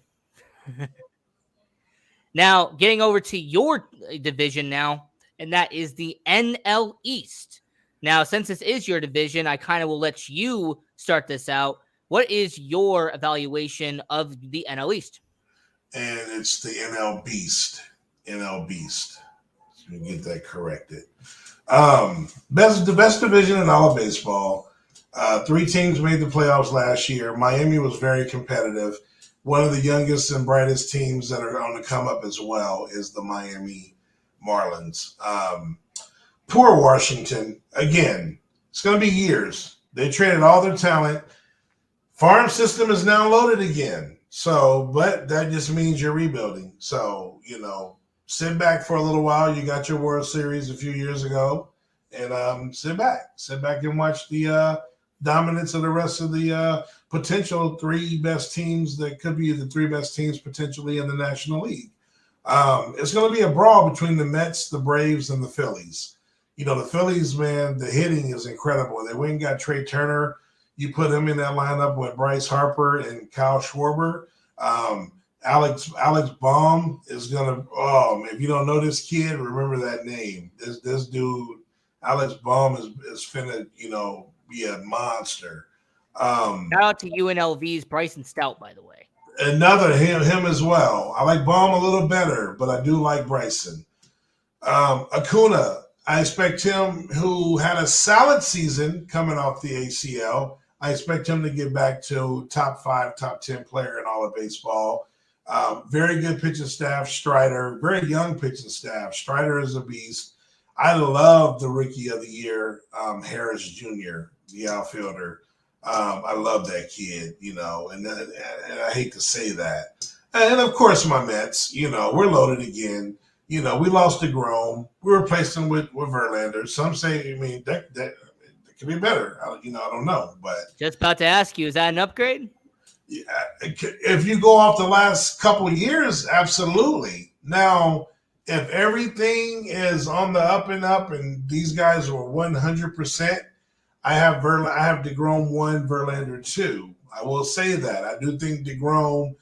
Now, getting over to your division now, and that is the NL East. Now, since this is your division, I kind of will let you start this out. What is your evaluation of the NL East? And it's the NL Beast. NL Beast. So we get that corrected. The best division in all of baseball. 3 teams made the playoffs last year. Miami was very competitive. One of the youngest and brightest teams that are on the come up as well is the Miami Marlins. Poor Washington. Again, it's going to be years. They traded all their talent. Farm system is now loaded again. So, but that just means you're rebuilding. So, sit back for a little while. You got your World Series a few years ago, and sit back and watch the dominance of the rest of the potential 3 best teams that could be the 3 best teams potentially in the National League. It's going to be a brawl between the Mets, the Braves, and the Phillies. The Phillies, man, the hitting is incredible. They went and got Trey Turner. You put him in that lineup with Bryce Harper and Kyle Schwarber. Alex Baum is gonna. Oh, if you don't know this kid, remember that name. This dude, Alex Baum, is finna be a monster. Shout out to UNLV's Bryson Stout, by the way. Another him as well. I like Baum a little better, but I do like Bryson. Acuna. I expect him, who had a solid season coming off the ACL, I expect him to get back to top 5, top 10 player in all of baseball. Very good pitching staff, Strider. Very young pitching staff. Strider is a beast. I love the rookie of the year, Harris Jr., the outfielder. I love that kid, and I hate to say that. And, of course, my Mets, we're loaded again. We lost DeGrom. We replaced him with Verlander. Some say, that could be better. I don't know. But just about to ask you, is that an upgrade? Yeah, if you go off the last couple of years, absolutely. Now, if everything is on the up and up, and these guys were 100%, I have DeGrom 1, Verlander 2. I will say that I do think DeGrom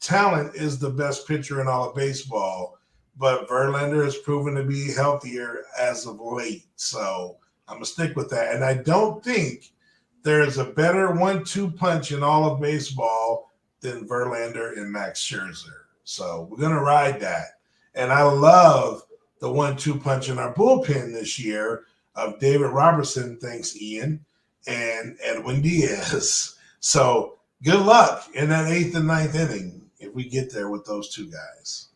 talent is the best pitcher in all of baseball. But Verlander has proven to be healthier as of late. So I'm going to stick with that. And I don't think there is a better 1-2 punch in all of baseball than Verlander and Max Scherzer. So we're going to ride that. And I love the 1-2 punch in our bullpen this year of David Robertson, thanks Ian, and Edwin Diaz. So good luck in that 8th and 9th inning if we get there with those two guys.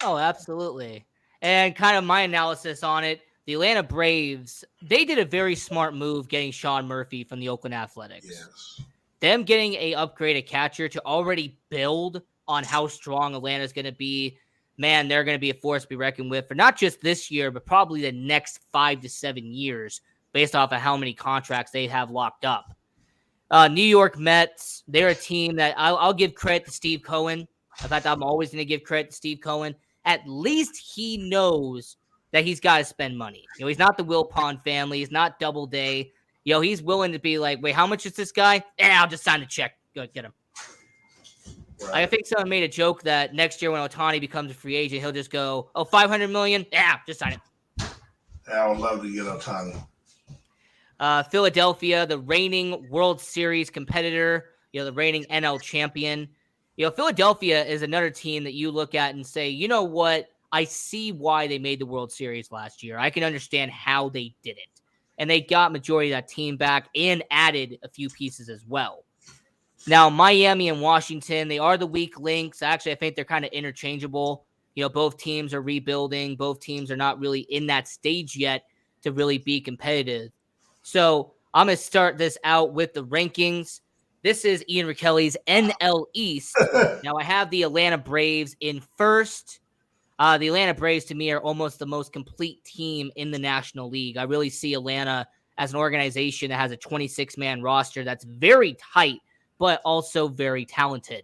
Oh, absolutely. And kind of my analysis on it, the Atlanta Braves, they did a very smart move getting Sean Murphy from the Oakland Athletics. Yes. Them getting a upgraded catcher to already build on how strong Atlanta's going to be, man, they're going to be a force to be reckoned with for not just this year, but probably the next 5 to 7 years based off of how many contracts they have locked up. New York Mets, they're a team that I'll give credit to Steve Cohen. In fact, I'm always going to give credit to Steve Cohen. At least he knows that he's got to spend money. He's not the Will Pond family. He's not Doubleday. He's willing to be like, wait, how much is this guy? I'll just sign a check. Go get him. Right. I think someone made a joke that next year when Ohtani becomes a free agent, he'll just go, $500 million? Yeah, just sign it. I would love to get Ohtani. Philadelphia, the reigning World Series competitor, the reigning NL champion. Philadelphia is another team that you look at and say, you know what? I see why they made the World Series last year. I can understand how they did it. And they got majority of that team back and added a few pieces as well. Now, Miami and Washington, they are the weak links. Actually, I think they're kind of interchangeable. Both teams are rebuilding. Both teams are not really in that stage yet to really be competitive. So I'm going to start this out with the rankings. This is Ian Rickelli's NL East. Now, I have the Atlanta Braves in first. The Atlanta Braves, to me, are almost the most complete team in the National League. I really see Atlanta as an organization that has a 26-man roster that's very tight, but also very talented.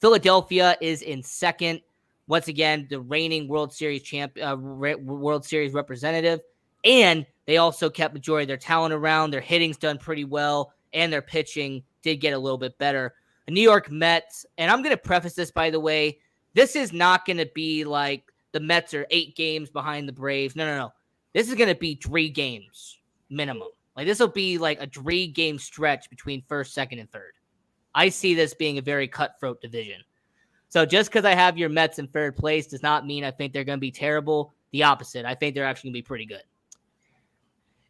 Philadelphia is in second. Once again, the reigning World Series World Series representative. And they also kept majority of their talent around. Their hitting's done pretty well, and their pitching did get a little bit better. The New York Mets, and I'm going to preface this, by the way, this is not going to be like the Mets are 8 games behind the Braves. No. This is going to be 3 games minimum. Like, this will be like a 3-game stretch between first, second, and third. I see this being a very cutthroat division. So just because I have your Mets in third place does not mean I think they're going to be terrible. The opposite. I think they're actually going to be pretty good.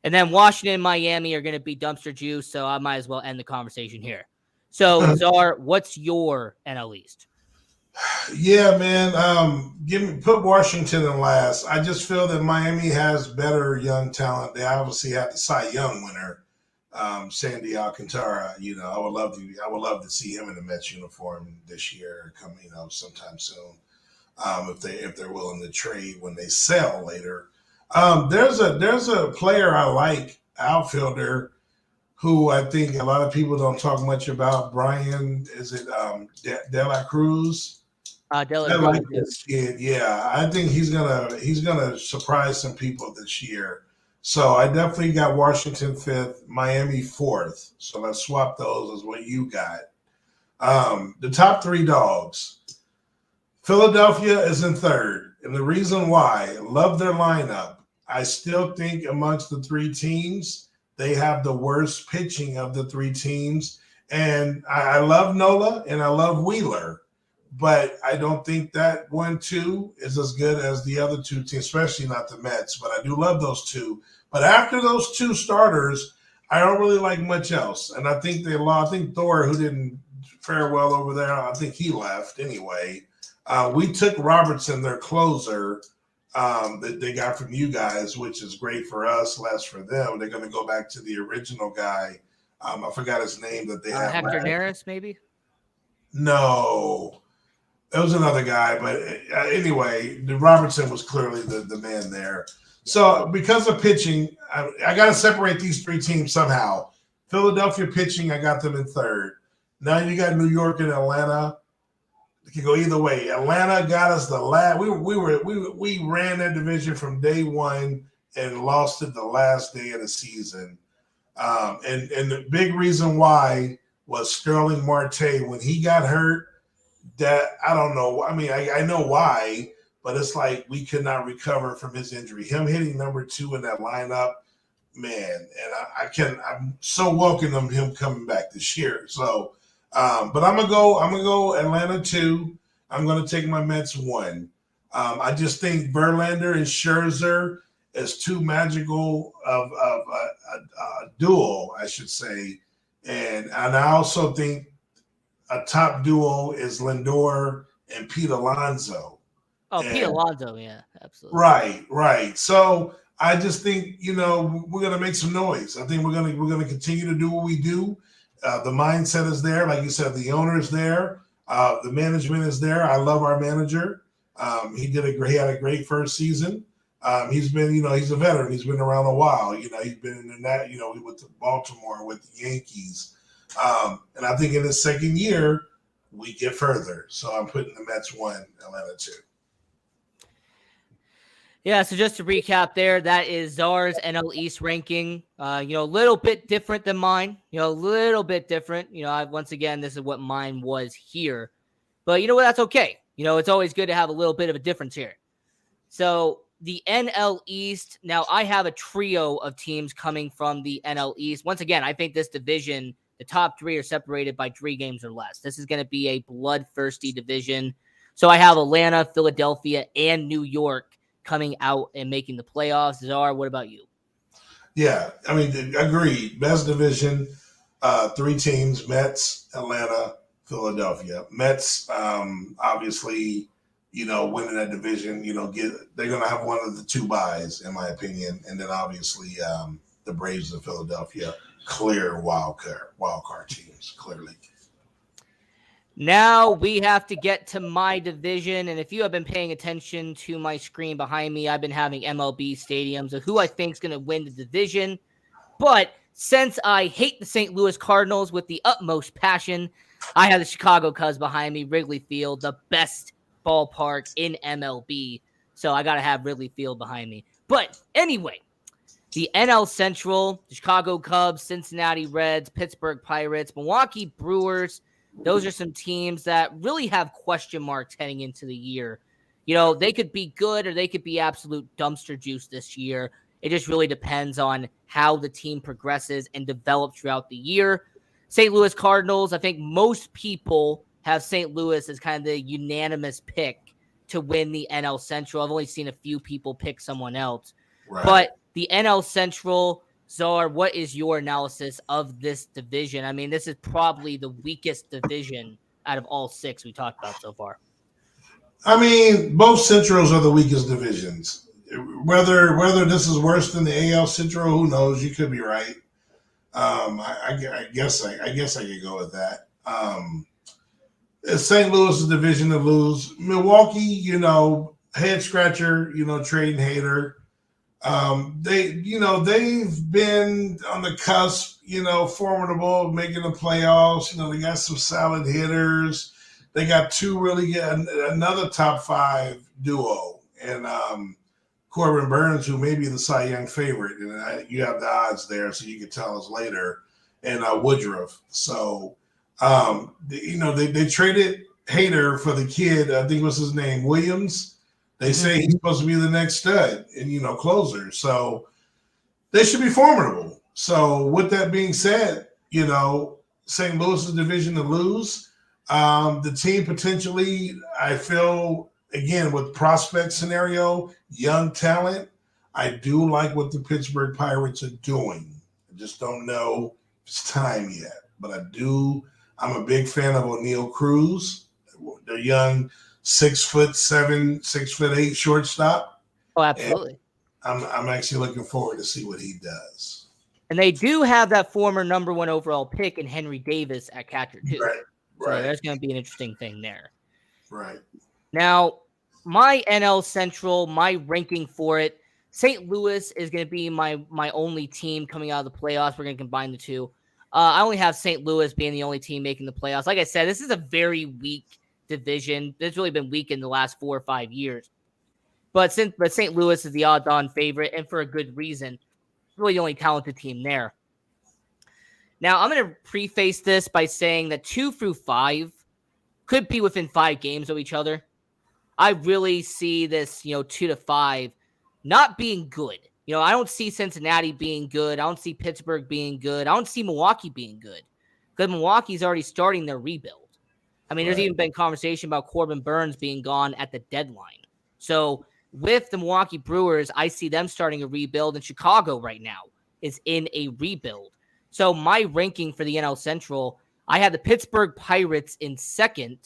And then Washington and Miami are going to be dumpster juice, so I might as well end the conversation here. So, Czar, what's your NL East? Yeah, man. Put Washington in last. I just feel that Miami has better young talent. They obviously have the Cy Young winner, Sandy Alcantara. I would love to see him in the Mets uniform this year, sometime soon. If they're willing to trade when they sell later. There's a player I like, outfielder, who I think a lot of people don't talk much about. Brian, is it De La Cruz? I like this kid. Yeah, I think he's gonna surprise some people this year. So I definitely got Washington 5th, Miami 4th. So let's swap those as what you got. The top 3 dogs. Philadelphia is in 3rd. And the reason why, love their lineup. I still think amongst the 3 teams, they have the worst pitching of the 3 teams. And I love Nola and I love Wheeler. But I don't think that 1-2 is as good as the other 2 teams, especially not the Mets. But I do love those 2. But after those 2 starters, I don't really like much else. And I think they lost. I think Thor, who didn't fare well over there, I think he left anyway. We took Robertson, their closer, that they got from you guys, which is great for us, less for them. They're going to go back to the original guy. I forgot his name that they had. Hector Neris, maybe? No. It was another guy, but anyway, Robertson was clearly the man there. So because of pitching, I got to separate these 3 teams somehow. Philadelphia pitching, I got them in 3rd. Now you got New York and Atlanta. It can go either way. Atlanta got us the last. We ran that division from day one and lost it the last day of the season. And the big reason why was Sterling Marte. When he got hurt, that I don't know. I mean, I know why, but it's like we could not recover from his injury. Him hitting number 2 in that lineup, man, and I'm so welcoming him coming back this year. So, but I'm gonna go Atlanta 2. I'm going to take my Mets 1. I just think Verlander and Scherzer is too magical of a duo, I should say. And I also think a top duo is Lindor and Pete Alonso. Oh, Pete And Alonso, yeah, absolutely. right. So I just think we're gonna make some noise. I think we're gonna continue to do what we do. The mindset is there, like you said. The owner is there. The management is there. I love our manager. He had a great first season. He's been, he's a veteran. He's been around a while. He's been in that, with the Baltimore, with the Yankees. And I think in his second year, we get further. So I'm putting the Mets 1, Atlanta 2. Yeah, so just to recap there, that is Czar's NL East ranking. A little bit different than mine. A little bit different. Once again, this is what mine was here. But you know what? That's okay. It's always good to have a little bit of a difference here. So the NL East, now I have a trio of teams coming from the NL East. Once again, I think this division, the top 3 are separated by 3 games or less. This is going to be a bloodthirsty division. So I have Atlanta, Philadelphia, and New York coming out and making the playoffs. Czar, what about you? Yeah, I mean, agreed. Best division, 3 teams: Mets, Atlanta, Philadelphia. Mets, obviously, winning that division. They're going to have one of the 2 buys, in my opinion, and then obviously the Braves of Philadelphia, clear wild card teams, clearly. Now we have to get to my division, and if you have been paying attention to my screen behind me, I've been having MLB stadiums of who I think is going to win the division. But since I hate the St. Louis Cardinals with the utmost passion, I have the Chicago Cubs behind me, Wrigley Field, the best ballpark in MLB. So I got to have Wrigley Field behind me. But anyway, the NL Central, the Chicago Cubs, Cincinnati Reds, Pittsburgh Pirates, Milwaukee Brewers. Those are some teams that really have question marks heading into the year. They could be good or they could be absolute dumpster juice this year. It just really depends on how the team progresses and develops throughout the year. St. Louis Cardinals, I think most people have St. Louis as kind of the unanimous pick to win the NL Central. I've only seen a few people pick someone else. Right. But the NL Central, Czar, what is your analysis of this division? I mean, this is probably the weakest division out of all 6 we talked about so far. I mean, both Centrals are the weakest divisions. Whether this is worse than the AL Central, who knows? You could be right. I guess I could go with that. It's St. Louis' division to lose. Milwaukee, head scratcher, trading Hader. They've been on the cusp, formidable, making the playoffs. They got some solid hitters. They got 2 really good, another top 5 duo, and Corbin Burns, who may be the Cy Young favorite, and you have the odds there, so you can tell us later, and Woodruff. So, they traded Hader for the kid. I think what's his name, Williams. They say he's supposed to be the next stud and, closer. So they should be formidable. So with that being said, St. Louis's division to lose. The team potentially, I feel, again, with prospect scenario, young talent, I do like what the Pittsburgh Pirates are doing. I just don't know if it's time yet. But I'm a big fan of O'Neal Cruz. They're young, 6'7", 6'8" shortstop. Oh, absolutely. And I'm actually looking forward to see what he does. And they do have that former number 1 overall pick in Henry Davis at catcher too. Right. So there's going to be an interesting thing there. Right. Now, my NL Central, my ranking for it, St. Louis is going to be my only team coming out of the playoffs. We're going to combine the 2. I only have St. Louis being the only team making the playoffs. Like I said, this is a very weak division. It's really been weak in the last 4 or 5 years. But St. Louis is the odds-on favorite, and for a good reason. Really the only talented team there. Now, I'm going to preface this by saying that 2 through 5 could be within 5 games of each other. I really see this, 2 to 5 not being good. I don't see Cincinnati being good. I don't see Pittsburgh being good. I don't see Milwaukee being good because Milwaukee's already starting their rebuild. I mean, there's even been conversation about Corbin Burns being gone at the deadline. So with the Milwaukee Brewers, I see them starting a rebuild, and Chicago right now is in a rebuild. So my ranking for the NL Central, I have the Pittsburgh Pirates in second.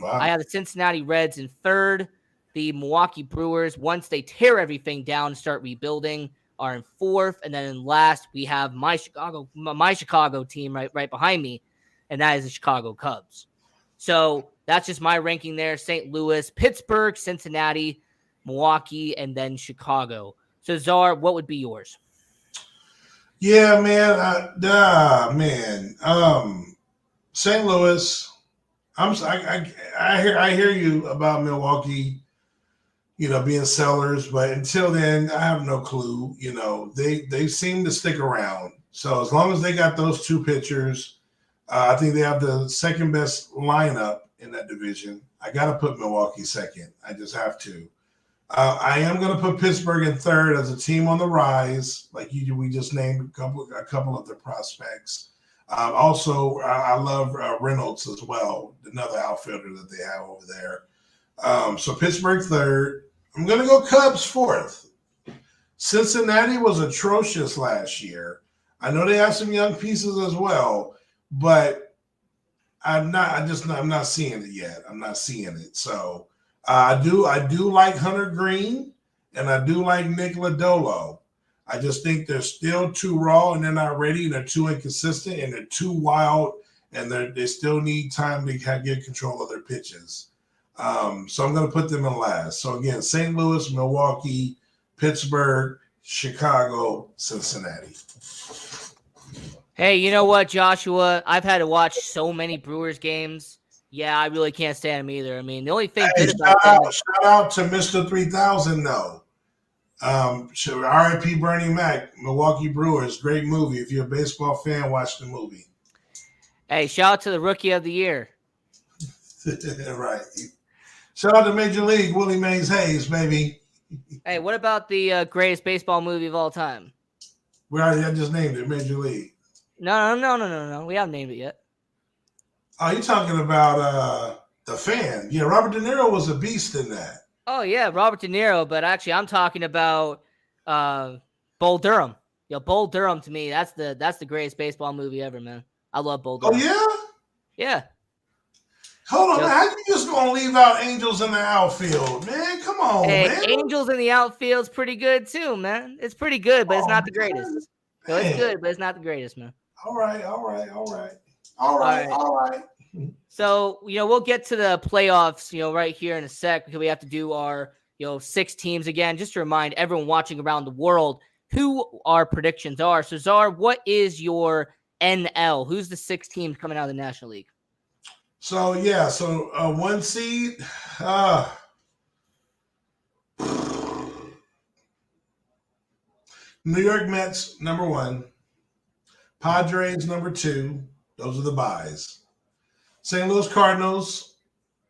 Wow. I have the Cincinnati Reds in third. The Milwaukee Brewers, once they tear everything down and start rebuilding, are in fourth. And then in last, we have my Chicago team right behind me, and that is the Chicago Cubs. So that's just my ranking there. St. Louis, Pittsburgh, Cincinnati, Milwaukee, and then Chicago. So, Czar, what would be yours? Yeah, man. St. Louis. I hear you about Milwaukee, being sellers, but until then, I have no clue. They seem to stick around. So as long as they got those two pitchers, I think they have the second best lineup in that division. I got to put Milwaukee second. I just have to. I am going to put Pittsburgh in third as a team on the rise. Like we just named a couple of their prospects. Also, I love Reynolds as well, another outfielder that they have over there. So Pittsburgh third. I'm going to go Cubs fourth. Cincinnati was atrocious last year. I know they have some young pieces as well, but I'm not seeing it yet. I'm not seeing it. So I do like Hunter Green, and I do like Nick Lodolo. I just think they're still too raw, and they're not ready, and they're too inconsistent, and they're too wild, and they still need time to get control of their pitches. So I'm going to put them in last. So again, St. Louis, Milwaukee, Pittsburgh, Chicago, Cincinnati. Hey, you know what, Joshua? I've had to watch so many Brewers games. Yeah, I really can't stand them either. I mean, the only thing shout out to Mr. 3000 though. R.I.P. Bernie Mac, Milwaukee Brewers, great movie. If you're a baseball fan, watch the movie. Hey, shout out to the Rookie of the Year. Right. Shout out to Major League, Willie Mays Hayes, baby. Hey, what about the greatest baseball movie of all time? I just named it, Major League. No. We haven't named it yet. Oh, you're talking about The Fan. Yeah, Robert De Niro was a beast in that. Oh, yeah, Robert De Niro. But actually, I'm talking about Bull Durham. Bull Durham, to me, that's the greatest baseball movie ever, man. I love Bull Durham. Oh, yeah? Yeah. Hold on, man. How you just going to leave out Angels in the outfield, man? Come on, man. Angels in the outfield's pretty good, too, man. It's pretty good, but it's not the greatest. So it's good, but it's not the greatest, man. All right. So, we'll get to the playoffs, right here in a sec, because we have to do our, 6 teams again, just to remind everyone watching around the world who our predictions are. So, Czar, what is your NL? Who's the 6 teams coming out of the National League? So, one seed, New York Mets, number 1. Padres, number 2. Those are the byes. St. Louis Cardinals,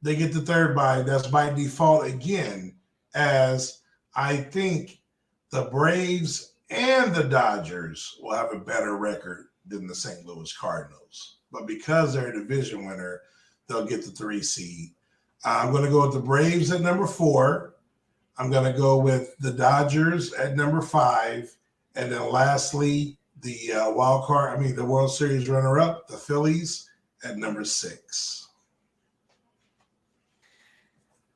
they get the 3rd bye. That's by default again, as I think the Braves and the Dodgers will have a better record than the St. Louis Cardinals. But because they're a division winner, they'll get the 3 seed. I'm going to go with the Braves at number 4. I'm going to go with the Dodgers at number 5. And then lastly, the the World Series runner-up, the Phillies, at number 6.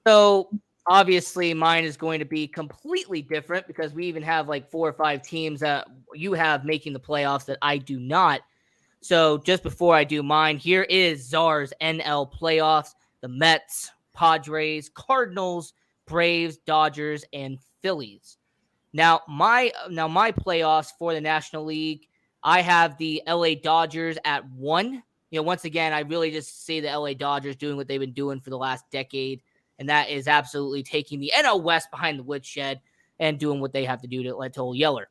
So obviously mine is going to be completely different, because we even have like 4 or 5 teams that you have making the playoffs that I do not. So just before I do mine, here is Czar's NL playoffs: the Mets, Padres, Cardinals, Braves, Dodgers, and Phillies. Now my playoffs for the National League, I have the LA Dodgers at 1. Once again, I really just see the LA Dodgers doing what they've been doing for the last decade, and that is absolutely taking the NL West behind the woodshed and doing what they have to do to let Toll Yeller.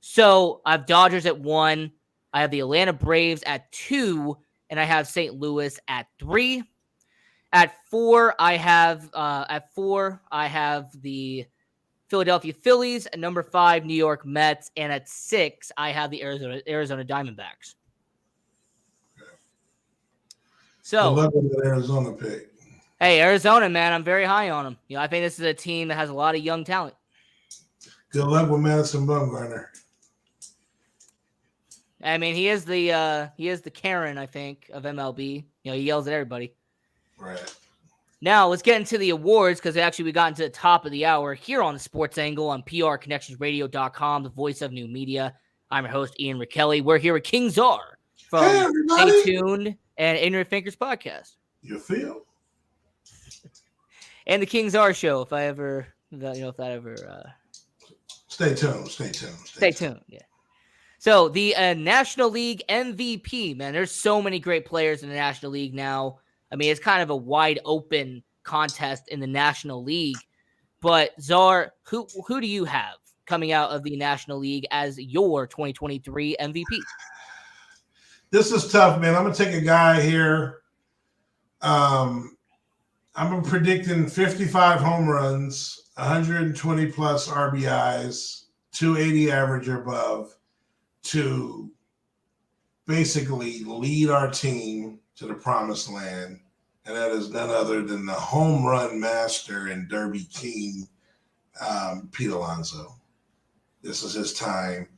So I have Dodgers at 1. I have the Atlanta Braves at 2, and I have St. Louis at 3. At 4, I have the Philadelphia Phillies. At number 5, New York Mets, and at 6, I have the Arizona Diamondbacks. Good So, luck with that Arizona pick. hey, Arizona, man, I'm very high on them. I think this is a team that has a lot of young talent. Good luck with Madison Bumgarner. I mean, he is the Karen, I think, of MLB. He yells at everybody. Right. Now, let's get into the awards because actually we got into the top of the hour here on the Sports Angle on PRConnectionsRadio.com, the voice of new media. I'm your host, Ian Rickelli. We're here with King Czar from Stay Tuned and Ignorant Thinkers Podcast. You feel? And the King Czar Show, if that ever. Stay tuned. Stay tuned. Yeah. So the National League MVP, man, there's so many great players in the National League now. I mean, it's kind of a wide open contest in the National League. But Czar, who do you have coming out of the National League as your 2023 MVP? This is tough, man. I'm gonna take a guy here. I'm predicting 55 home runs, 120 plus RBIs, 280 average or above, to basically lead our team to the promised land. And that is none other than the home run master and Derby King, Pete Alonso. This is his time.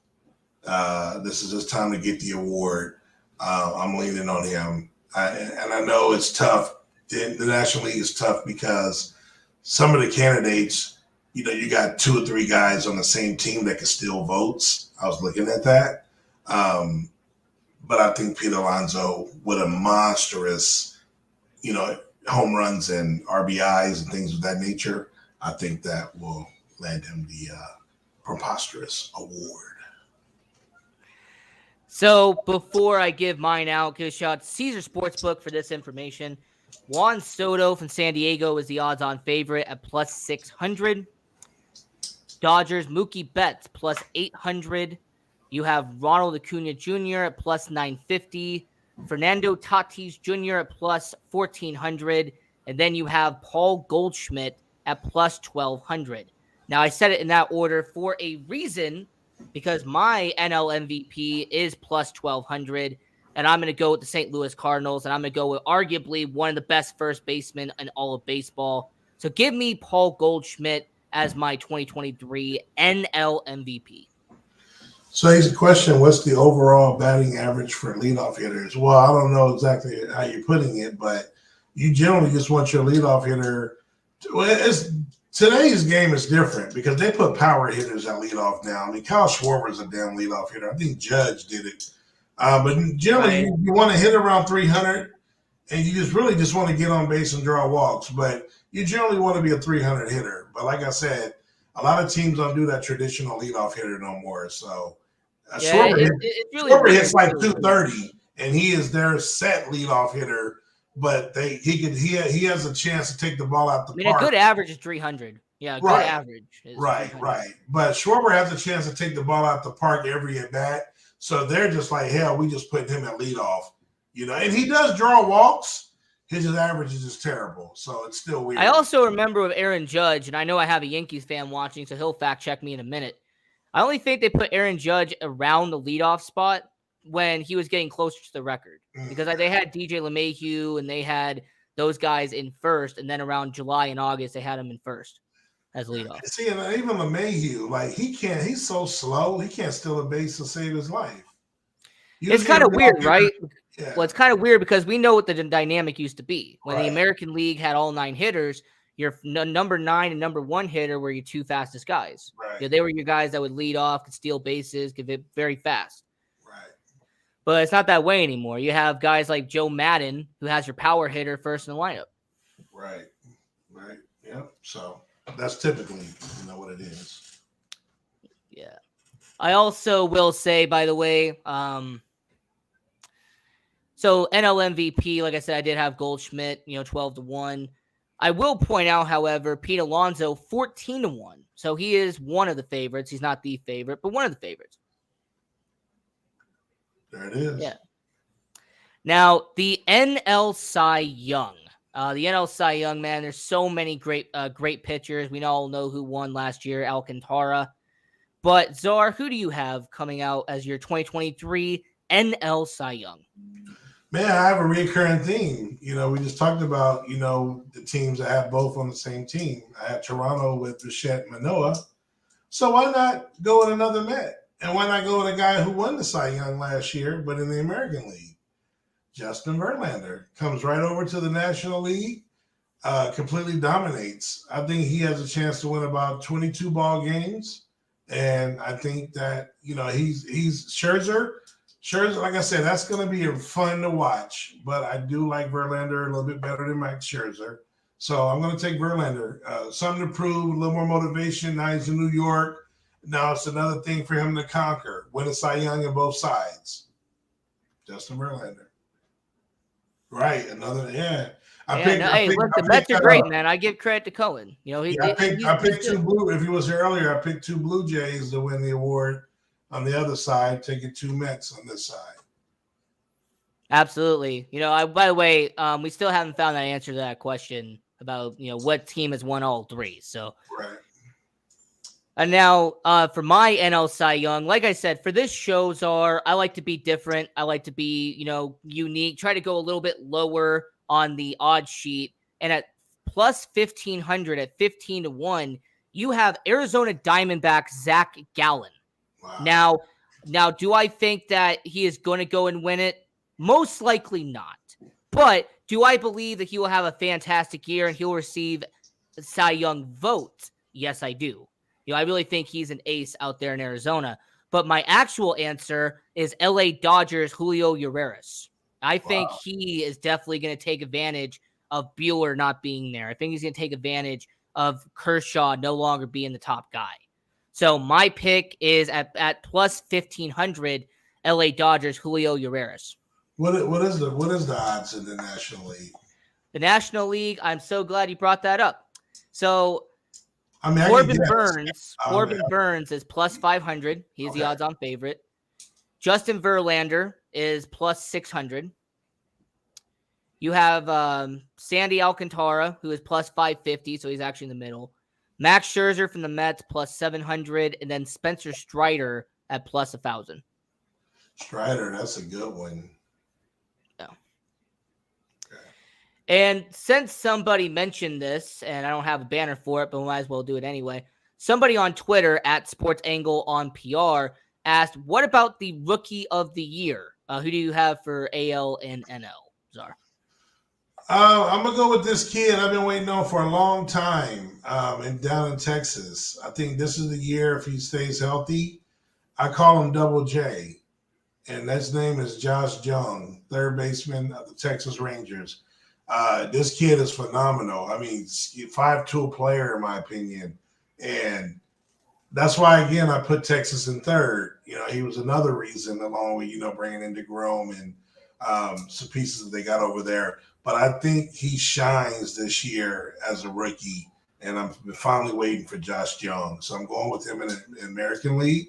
This is his time to get the award. I'm leaning on him. And I know it's tough. The National League is tough because some of the candidates, you got 2 or 3 guys on the same team that can steal votes. I was looking at that. But I think Pete Alonso, with a monstrous, home runs and RBIs and things of that nature, I think that will land him the preposterous award. So before I give mine out, give a shout out to Caesar Sportsbook for this information. Juan Soto from San Diego is the odds-on favorite at plus 600. Dodgers Mookie Betts plus 800. You have Ronald Acuna Jr. at plus 950. Fernando Tatis Jr. at plus 1,400. And then you have Paul Goldschmidt at plus 1,200. Now, I said it in that order for a reason, because my NL MVP is plus 1,200. And I'm going to go with the St. Louis Cardinals. And I'm going to go with arguably one of the best first basemen in all of baseball. So give me Paul Goldschmidt as my 2023 NL MVP. So here's a question. What's the overall batting average for leadoff hitters? Well, I don't know exactly how you're putting it, but you generally just want your leadoff hitter. Today's game is different because they put power hitters at leadoff now. I mean, Kyle Schwarber's a damn leadoff hitter. I think Judge did it. But generally, you want to hit around 300, and you just want to get on base and draw walks. But you generally want to be a 300 hitter. But like I said, a lot of teams don't do that traditional leadoff hitter no more. So Schwarber hits like 230, and he is their set leadoff hitter. But he has a chance to take the ball out the park. A good average is 300. Yeah, good average. Right. But Schwarber has a chance to take the ball out the park every at bat. So they're just like, hell, we just put him at leadoff. And he does draw walks. His average is just terrible. So it's still weird. I also remember with Aaron Judge, and I know I have a Yankees fan watching, so he'll fact check me in a minute. I only think they put Aaron Judge around the leadoff spot when he was getting closer to the record, because they had DJ LeMahieu and they had those guys in first, and then around July and August they had him in first as leadoff. See, and even LeMahieu, he's so slow, he can't steal a base to save his life. It's kind of weird, right? Yeah. Well, it's kind of weird because we know what the dynamic used to be. When the American League had all 9 hitters, your number 9 and number 1 hitter were your 2 fastest guys. Right. They were your guys that would lead off, could steal bases, could be very fast. Right. But it's not that way anymore. You have guys like Joe Madden, who has your power hitter first in the lineup. Right. Yep. So that's typically what it is. Yeah. I also will say, by the way, so NL MVP, like I said, I did have Goldschmidt, 12-1. I will point out, however, Pete Alonso, 14-1. So he is one of the favorites. He's not the favorite, but one of the favorites. There it is. Yeah. Now, the NL Cy Young. The NL Cy Young, man, there's so many great pitchers. We all know who won last year, Alcantara. But, Czar, who do you have coming out as your 2023 NL Cy Young? Man, I have a recurring theme. We just talked about, the teams that have both on the same team. I have Toronto with Bichette Manoa. So why not go with another Met? And why not go with a guy who won the Cy Young last year, but in the American League? Justin Verlander comes right over to the National League, completely dominates. I think he has a chance to win about 22 ball games. And I think that, he's Scherzer. Scherzer, like I said, that's going to be fun to watch. But I do like Verlander a little bit better than Mike Scherzer. So I'm going to take Verlander. Something to prove, a little more motivation. Now he's in New York. Now it's another thing for him to conquer. Win a Cy Young on both sides. Justin Verlander. Right. Another, yeah. Hey, look, the Mets are great, man. I give credit to Cohen. I picked two blue. If he was here earlier, I picked two Blue Jays to win the award on the other side, taking two Mets on this side. Absolutely. By the way, we still haven't found that answer to that question about, what team has won all three. So, right. And now for my NL Cy Young, like I said, for this show, Czar, I like to be different. I like to be, unique, try to go a little bit lower on the odds sheet. And at plus 1,500 at 15-1, you have Arizona Diamondback Zach Gallen. Wow. Now, do I think that he is going to go and win it? Most likely not. But do I believe that he will have a fantastic year and he'll receive a Cy Young vote? Yes, I do. I really think he's an ace out there in Arizona. But my actual answer is LA Dodgers Julio Urias. I think he is definitely going to take advantage of Buehler not being there. I think he's going to take advantage of Kershaw no longer being the top guy. So my pick is at plus 1,500 LA Dodgers Julio Urias. What is the odds in the National League? The National League, I'm so glad you brought that up. So Corbin Burns is plus 500. He's the odds-on favorite. Justin Verlander is plus 600. You have Sandy Alcantara, who is plus 550, so he's actually in the middle. Max Scherzer from the Mets, plus 700. And then Spencer Strider at plus 1,000. Strider, that's a good one. Yeah. Okay. And since somebody mentioned this, and I don't have a banner for it, but we might as well do it anyway. Somebody on Twitter at SportsAngle on PR asked, what about the Rookie of the Year? Who do you have for AL and NL, Czar? I'm going to go with this kid I've been waiting on for a long time down in Texas. I think this is the year if he stays healthy. I call him Double J. And his name is Josh Jung, third baseman of the Texas Rangers. This kid is phenomenal. I mean, 5'2" player, in my opinion. And that's why, again, I put Texas in third. He was another reason, along with, bringing in DeGrom and some pieces that they got over there. But I think he shines this year as a rookie. And I'm finally waiting for Josh Jung. So I'm going with him in the American League.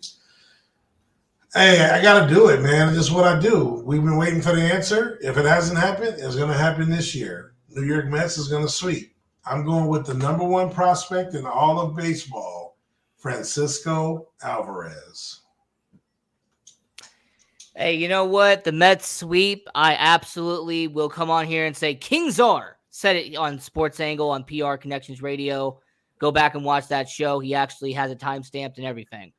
Hey, I got to do it, man. It's just what I do. We've been waiting for the answer. If it hasn't happened, it's going to happen this year. New York Mets is going to sweep. I'm going with the number one prospect in all of baseball, Francisco Alvarez. Hey, you know what? The Mets sweep. I absolutely will come on here and say King Czar said it on Sports Angle on PR Connections Radio. Go back and watch that show. He actually has it timestamped and everything.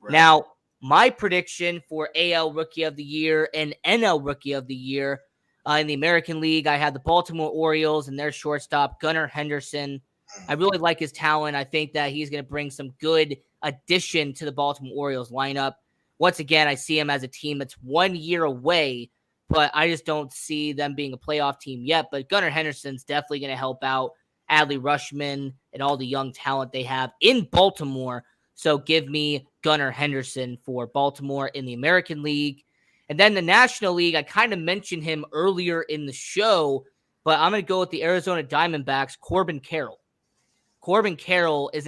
Right. Now, my prediction for AL Rookie of the Year and NL Rookie of the Year in the American League, I have the Baltimore Orioles and their shortstop, Gunnar Henderson. I really like his talent. I think that he's going to bring some good addition to the Baltimore Orioles lineup. Once again, I see him as a team that's 1 year away, but I just don't see them being a playoff team yet. But Gunnar Henderson's definitely going to help out Adley Rutschman and all the young talent they have in Baltimore. So give me Gunnar Henderson for Baltimore in the American League. And then the National League, I kind of mentioned him earlier in the show, but I'm going to go with the Arizona Diamondbacks, Corbin Carroll. Corbin Carroll is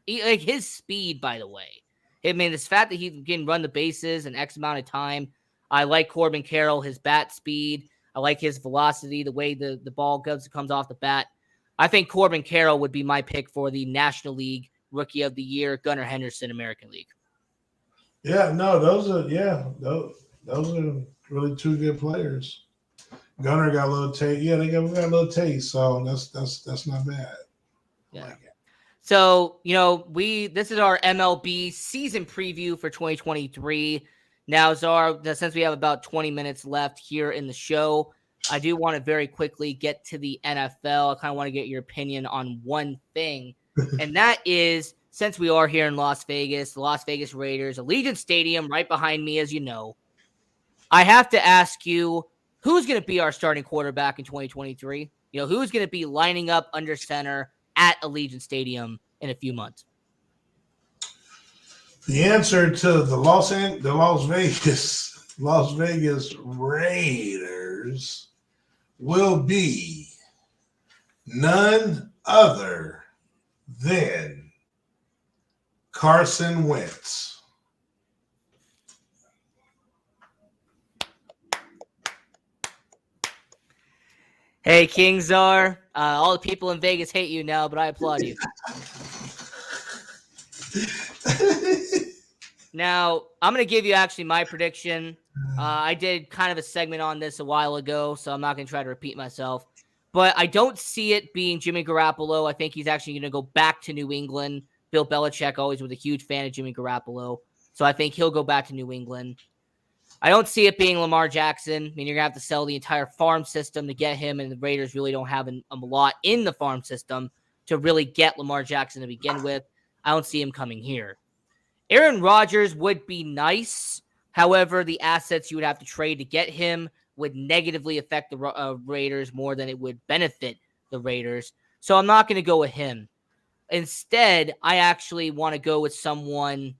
his speed, by the way. I mean, it's fact that he can run the bases in X amount of time. I like Corbin Carroll, his bat speed. I like his velocity, the way the ball comes off the bat. I think Corbin Carroll would be my pick for the National League Rookie of the Year, Gunnar Henderson, American League. Yeah, no, those are really two good players. Gunner got a little taste. Yeah, we got a little taste. So that's not bad. Yeah. I like it. So, this is our MLB season preview for 2023. Now, Czar, since we have about 20 minutes left here in the show, I do want to very quickly get to the NFL. I kind of want to get your opinion on one thing, and that is, since we are here in Las Vegas, the Las Vegas Raiders, Allegiant Stadium right behind me, as you know, I have to ask you, who's going to be our starting quarterback in 2023? Who's going to be lining up under center at Allegiant Stadium in a few months? The answer to the Las Vegas Raiders will be none other than Carson Wentz. Hey, King Czar. All the people in Vegas hate you now, but I applaud you. Now, I'm going to give you actually my prediction. I did kind of a segment on this a while ago, so I'm not going to try to repeat myself. But I don't see it being Jimmy Garoppolo. I think he's actually going to go back to New England. Bill Belichick always was a huge fan of Jimmy Garoppolo, so I think he'll go back to New England. I don't see it being Lamar Jackson. I mean, you're going to have to sell the entire farm system to get him, and the Raiders really don't have a lot in the farm system to really get Lamar Jackson to begin with. I don't see him coming here. Aaron Rodgers would be nice. However, the assets you would have to trade to get him would negatively affect the Raiders more than it would benefit the Raiders. So I'm not going to go with him. Instead, I actually want to go with someone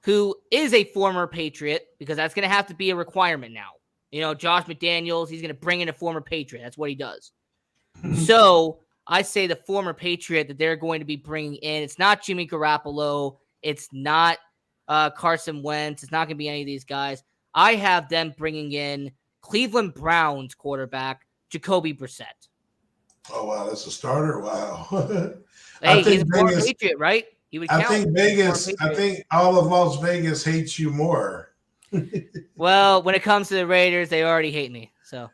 who is a former Patriot, because that's going to have to be a requirement now. Josh McDaniels, he's going to bring in a former Patriot. That's what he does. So I say the former Patriot that they're going to be bringing in, it's not Jimmy Garoppolo. It's not Carson Wentz. It's not going to be any of these guys. I have them bringing in Cleveland Browns quarterback Jacoby Brissett. Oh, wow. That's a starter? Wow. Hey, he's a former Patriot, right? He would count. I think all of Las Vegas hates you more. Well, when it comes to the Raiders, they already hate me. So.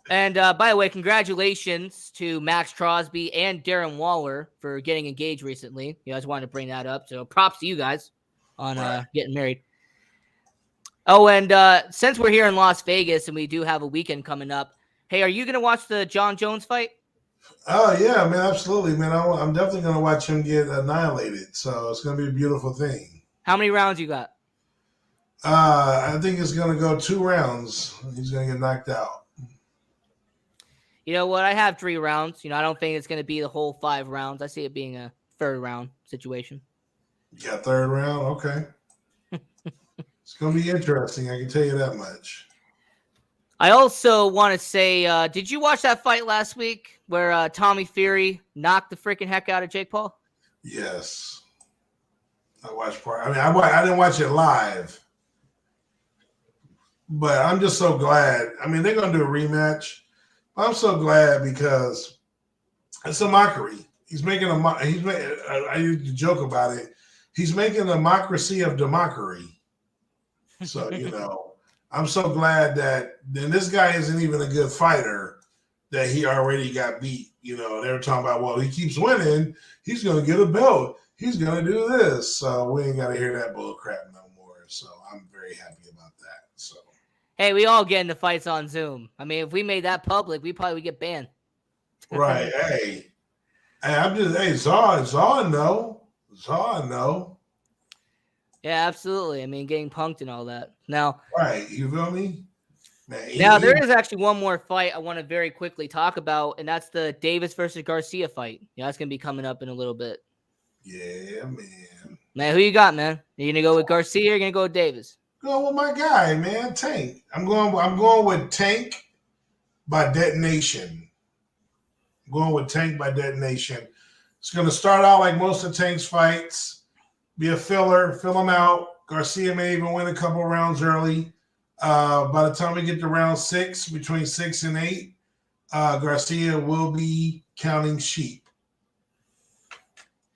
And by the way, congratulations to Max Crosby and Darren Waller for getting engaged recently. I just wanted to bring that up. So props to you guys on getting married. Oh, and since we're here in Las Vegas and we do have a weekend coming up, hey, are you going to watch the John Jones fight? Oh, yeah, man, absolutely, man. I'm definitely going to watch him get annihilated. So it's going to be a beautiful thing. How many rounds you got? I think it's going to go 2 rounds. He's going to get knocked out. You know what? I have 3 rounds. I don't think it's going to be the whole 5 rounds. I see it being a 3rd round situation. You got 3rd round? Okay. It's going to be interesting. I can tell you that much. I also want to say, did you watch that fight last week where Tommy Fury knocked the freaking heck out of Jake Paul? Yes. I watched part. I mean, I didn't watch it live. But I'm just so glad. I mean, they're going to do a rematch. I'm so glad because it's a mockery. I used to joke about it. He's making a democracy of democracy. So, I'm so glad that then this guy isn't even a good fighter, that he already got beat. They were talking about, well, he keeps winning. He's going to get a belt. He's going to do this. So we ain't got to hear that bull crap no more. So I'm very happy about that. So. Hey, we all get into fights on Zoom. I mean, if we made that public, we probably would get banned. Right. Hey, Czar no. Yeah, absolutely. I mean, getting punked and all that. Now, right. You feel me? Man, there is actually one more fight I want to very quickly talk about, and that's the Davis versus Garcia fight. That's going to be coming up in a little bit. Yeah, man. Man, who you got, man? Are you going to go with Garcia or are you going to go with Davis? Going with my guy, man, Tank. I'm going with Tank by Detonation. I'm going with Tank by Detonation. It's going to start out like most of Tank's fights, be a filler, fill him out. Garcia may even win a couple rounds early. By the time we get to round 6, between 6 and 8, Garcia will be counting sheep.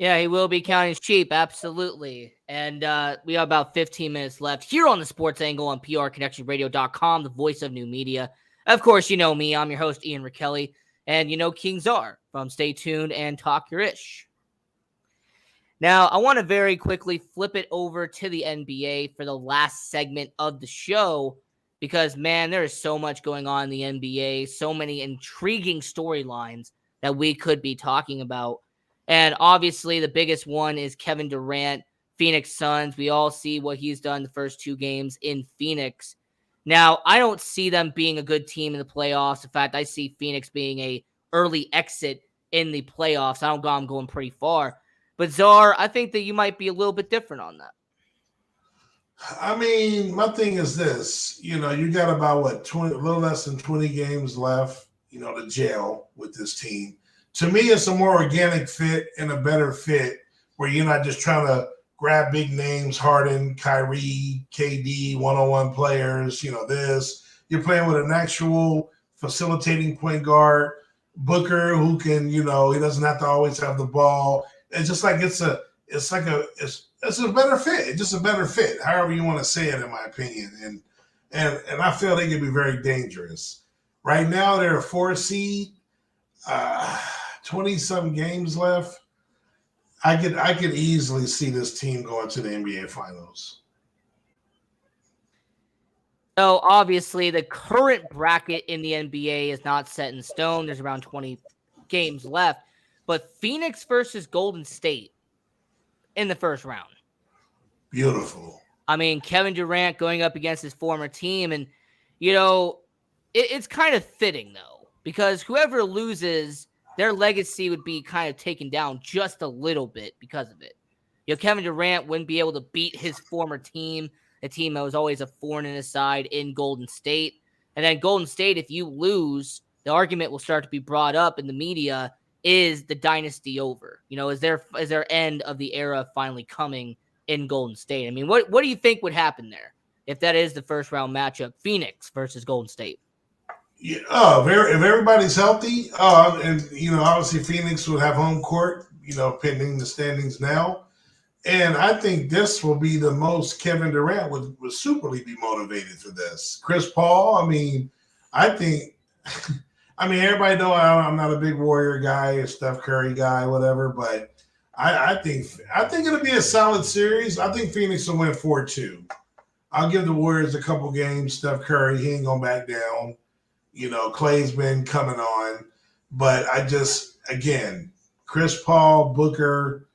Yeah, he will be counting cheap, absolutely. And we have about 15 minutes left here on the Sports Angle on prconnectionradio.com, the voice of new media. Of course, you know me. I'm your host, Ian Rakelli. And you know King Czar from Stay Tuned and Talk Your Ish. Now, I want to very quickly flip it over to the NBA for the last segment of the show because, man, there is so much going on in the NBA, so many intriguing storylines that we could be talking about. And obviously, the biggest one is Kevin Durant, Phoenix Suns. We all see what he's done the first 2 games in Phoenix. Now, I don't see them being a good team in the playoffs. In fact, I see Phoenix being a early exit in the playoffs. I don't got them going pretty far. But Czar, I think that you might be a little bit different on that. I mean, my thing is this, you got about 20, a little less than 20 games left, to gel with this team. To me, it's a more organic fit and a better fit where you're not just trying to grab big names, Harden, Kyrie, KD, one-on-one players, this. You're playing with an actual facilitating point guard, Booker, who can, he doesn't have to always have the ball. It's just like it's a better fit. It's just a better fit, however you want to say it, in my opinion. And I feel they can be very dangerous. Right now, they're a 4 seed, 20-some games left. I could easily see this team going to the NBA Finals. So obviously, the current bracket in the NBA is not set in stone. There's around 20 games left. But Phoenix versus Golden State in the first round. Beautiful. I mean, Kevin Durant going up against his former team. And, it's kind of fitting, though, because whoever loses, their legacy would be kind of taken down just a little bit because of it. Kevin Durant wouldn't be able to beat his former team, a team that was always a thorn in his side in Golden State. And then Golden State, if you lose, the argument will start to be brought up in the media. Is the dynasty over? Is their end of the era finally coming in Golden State? I mean, what do you think would happen there if that is the first round matchup, Phoenix versus Golden State? Yeah, if everybody's healthy, and obviously Phoenix would have home court, pending the standings now. And I think this will be the most Kevin Durant would superly be motivated for this. Chris Paul, I think. Everybody know I'm not a big Warrior guy, a Steph Curry guy, whatever, but I think it'll be a solid series. I think Phoenix will win 4-2. I'll give the Warriors a couple games. Steph Curry, he ain't gonna back down. Clay's been coming on, but again, Chris Paul, Booker,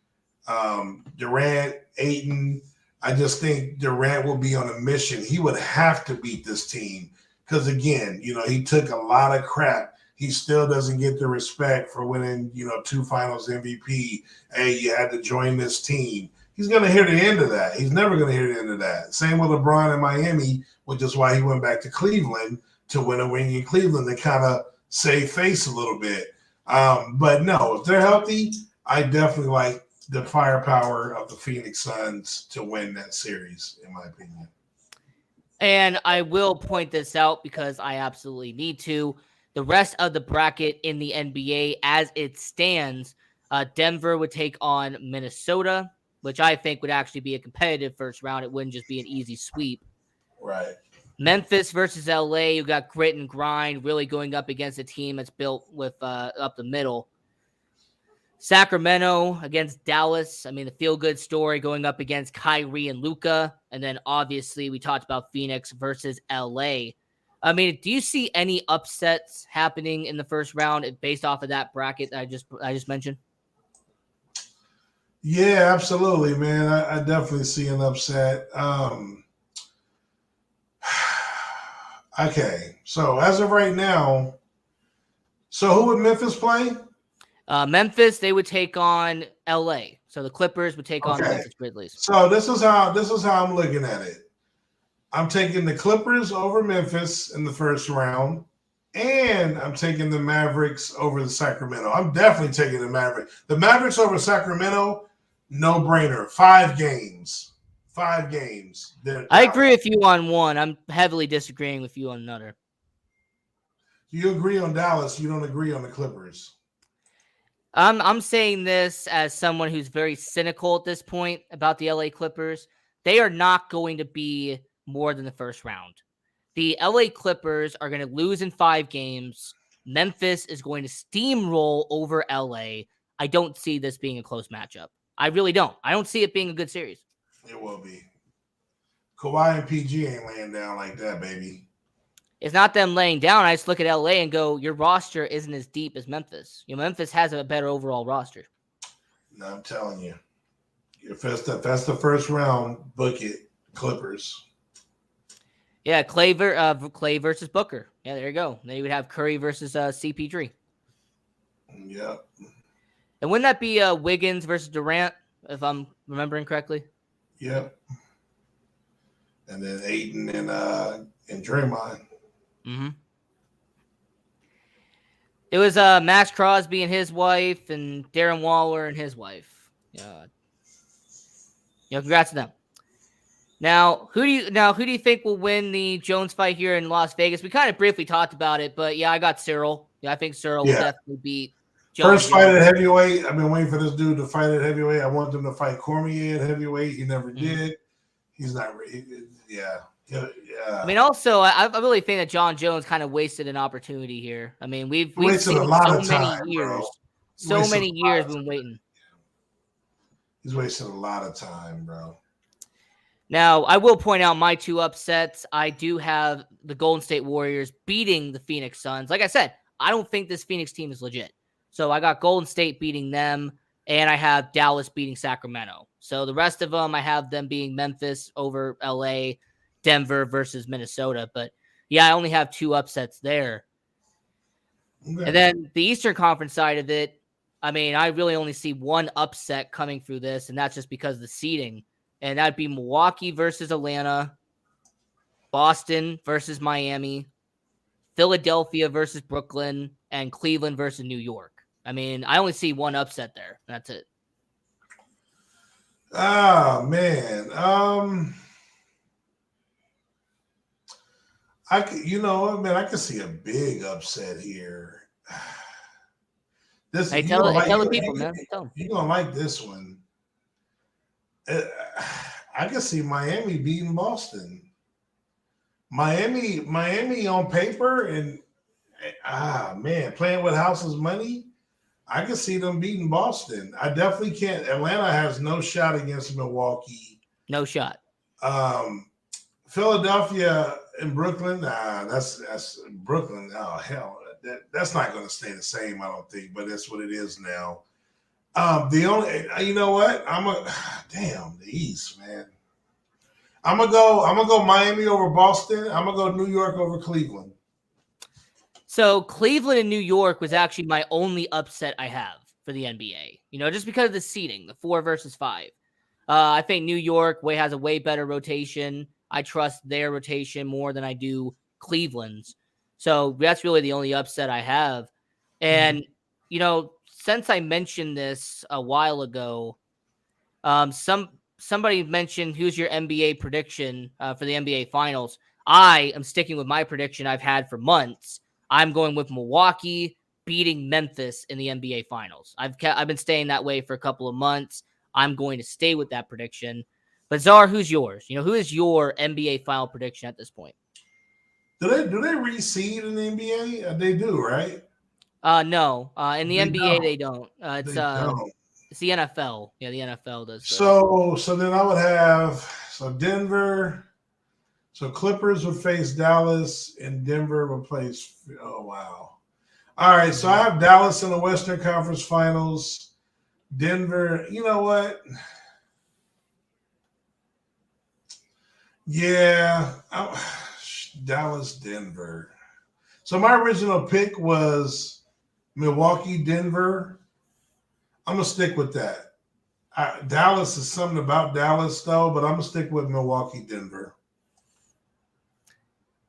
Durant, Ayton. I just think Durant will be on a mission. He would have to beat this team because, again, he took a lot of crap. He still doesn't get the respect for winning, 2 finals MVP. Hey, you had to join this team. He's going to hear the end of that. He's never going to hear the end of that. Same with LeBron in Miami, which is why he went back to Cleveland to win a ring in Cleveland to kind of save face a little bit. But no, if they're healthy, I definitely like the firepower of the Phoenix Suns to win that series, in my opinion. And I will point this out because I absolutely need to. The rest of the bracket in the NBA, as it stands, Denver would take on Minnesota, which I think would actually be a competitive first round. It wouldn't just be an easy sweep. Right. Memphis versus LA, you got grit and grind, really going up against a team that's built with up the middle. Sacramento against Dallas. The feel-good story going up against Kyrie and Luka. And then obviously we talked about Phoenix versus LA. Do you see any upsets happening in the first round based off of that bracket that I just mentioned? Yeah, absolutely, man. I definitely see an upset. Okay, so as of right now, who would Memphis play? Memphis, they would take on LA. So the Clippers would take on the Memphis Grizzlies. So this is how I'm looking at it. I'm taking the Clippers over Memphis in the first round, and I'm taking the Mavericks over the Sacramento. I'm definitely taking the Mavericks. The Mavericks over Sacramento, no brainer. 5 games. 5 games. I agree with you on one. I'm heavily disagreeing with you on another. You agree on Dallas. You don't agree on the Clippers. I'm saying this as someone who's very cynical at this point about the LA Clippers. They are not going to be more than the first round. The LA Clippers are going to lose in 5 games. Memphis is going to steamroll over LA. I don't see this being a close matchup. I really don't. I don't see it being a good series. It will be. Kawhi and PG ain't laying down like that, baby. It's not them laying down. I just look at LA and go, your roster isn't as deep as Memphis. Memphis has a better overall roster. No, I'm telling you. If that's the first round, book it. Clippers. Yeah, Clay versus Booker. Yeah, there you go. Then you would have Curry versus CP3. Yep. And wouldn't that be Wiggins versus Durant, if I'm remembering correctly? Yep. And then Aiden and Draymond. Mm-hmm. It was Max Crosby and his wife, and Darren Waller and his wife. Congrats to them. Now, who do you think will win the Jones fight here in Las Vegas? We kind of briefly talked about it, but yeah, I got Cyril. Yeah, I think Cyril will definitely beat John First fight at heavyweight. I've been waiting for this dude to fight at heavyweight. I want him to fight Cormier at heavyweight. He never did. He's not ready. Yeah. I mean, also, I really think that John Jones kind of wasted an opportunity here. I mean, we've seen a lot so of time, many years. bro. So many years we've been waiting. He's wasting a lot of time, bro. Now, I will point out my 2 upsets. I do have the Golden State Warriors beating the Phoenix Suns. Like I said, I don't think this Phoenix team is legit. So I got Golden State beating them, and I have Dallas beating Sacramento. So the rest of them, I have them being Memphis over LA, Denver versus Minnesota. But yeah, I only have 2 upsets there. Okay. And then the Eastern Conference side of it, I mean, I really only see 1 upset coming through this, and that's just because of the seeding. And that'd be Milwaukee versus Atlanta, Boston versus Miami, Philadelphia versus Brooklyn, and Cleveland versus New York. I mean, I only see 1 upset there. That's it. Oh, man. I can see a big upset here. Tell the people, man. You're going to like this one. I can see Miami beating Boston. Miami on paper and playing with house's money, I can see them beating Boston. I definitely can't. Atlanta has no shot against Milwaukee. No shot. Philadelphia and Brooklyn, that's Brooklyn. Oh hell, that's not going to stay the same, I don't think. But that's what it is now. The only, you know what? The East, man. I'm gonna go Miami over Boston. I'm gonna go New York over Cleveland. So Cleveland and New York was actually my only upset I have for the NBA. Just because of the seeding, the 4 versus 5. I think New York has a way better rotation. I trust their rotation more than I do Cleveland's. So that's really the only upset I have. And since I mentioned this a while ago, somebody mentioned who's your NBA prediction for the NBA Finals. I am sticking with my prediction I've had for months. I'm going with Milwaukee beating Memphis in the NBA Finals. I've been staying that way for a couple of months. I'm going to stay with that prediction. But Czar, who's yours? Who is your NBA final prediction at this point? Do they reseed in the NBA? They do, right? No. In the NBA, they don't. It's the NFL. Yeah, the NFL does. So then I would have Denver. So Clippers would face Dallas, and Denver would place. Oh wow! All right, so I have Dallas in the Western Conference Finals. Denver. You know what? Yeah, Dallas, Denver. So my original pick was Milwaukee, Denver. I'm gonna stick with that. Dallas is something about Dallas, though, but I'm gonna stick with Milwaukee, Denver.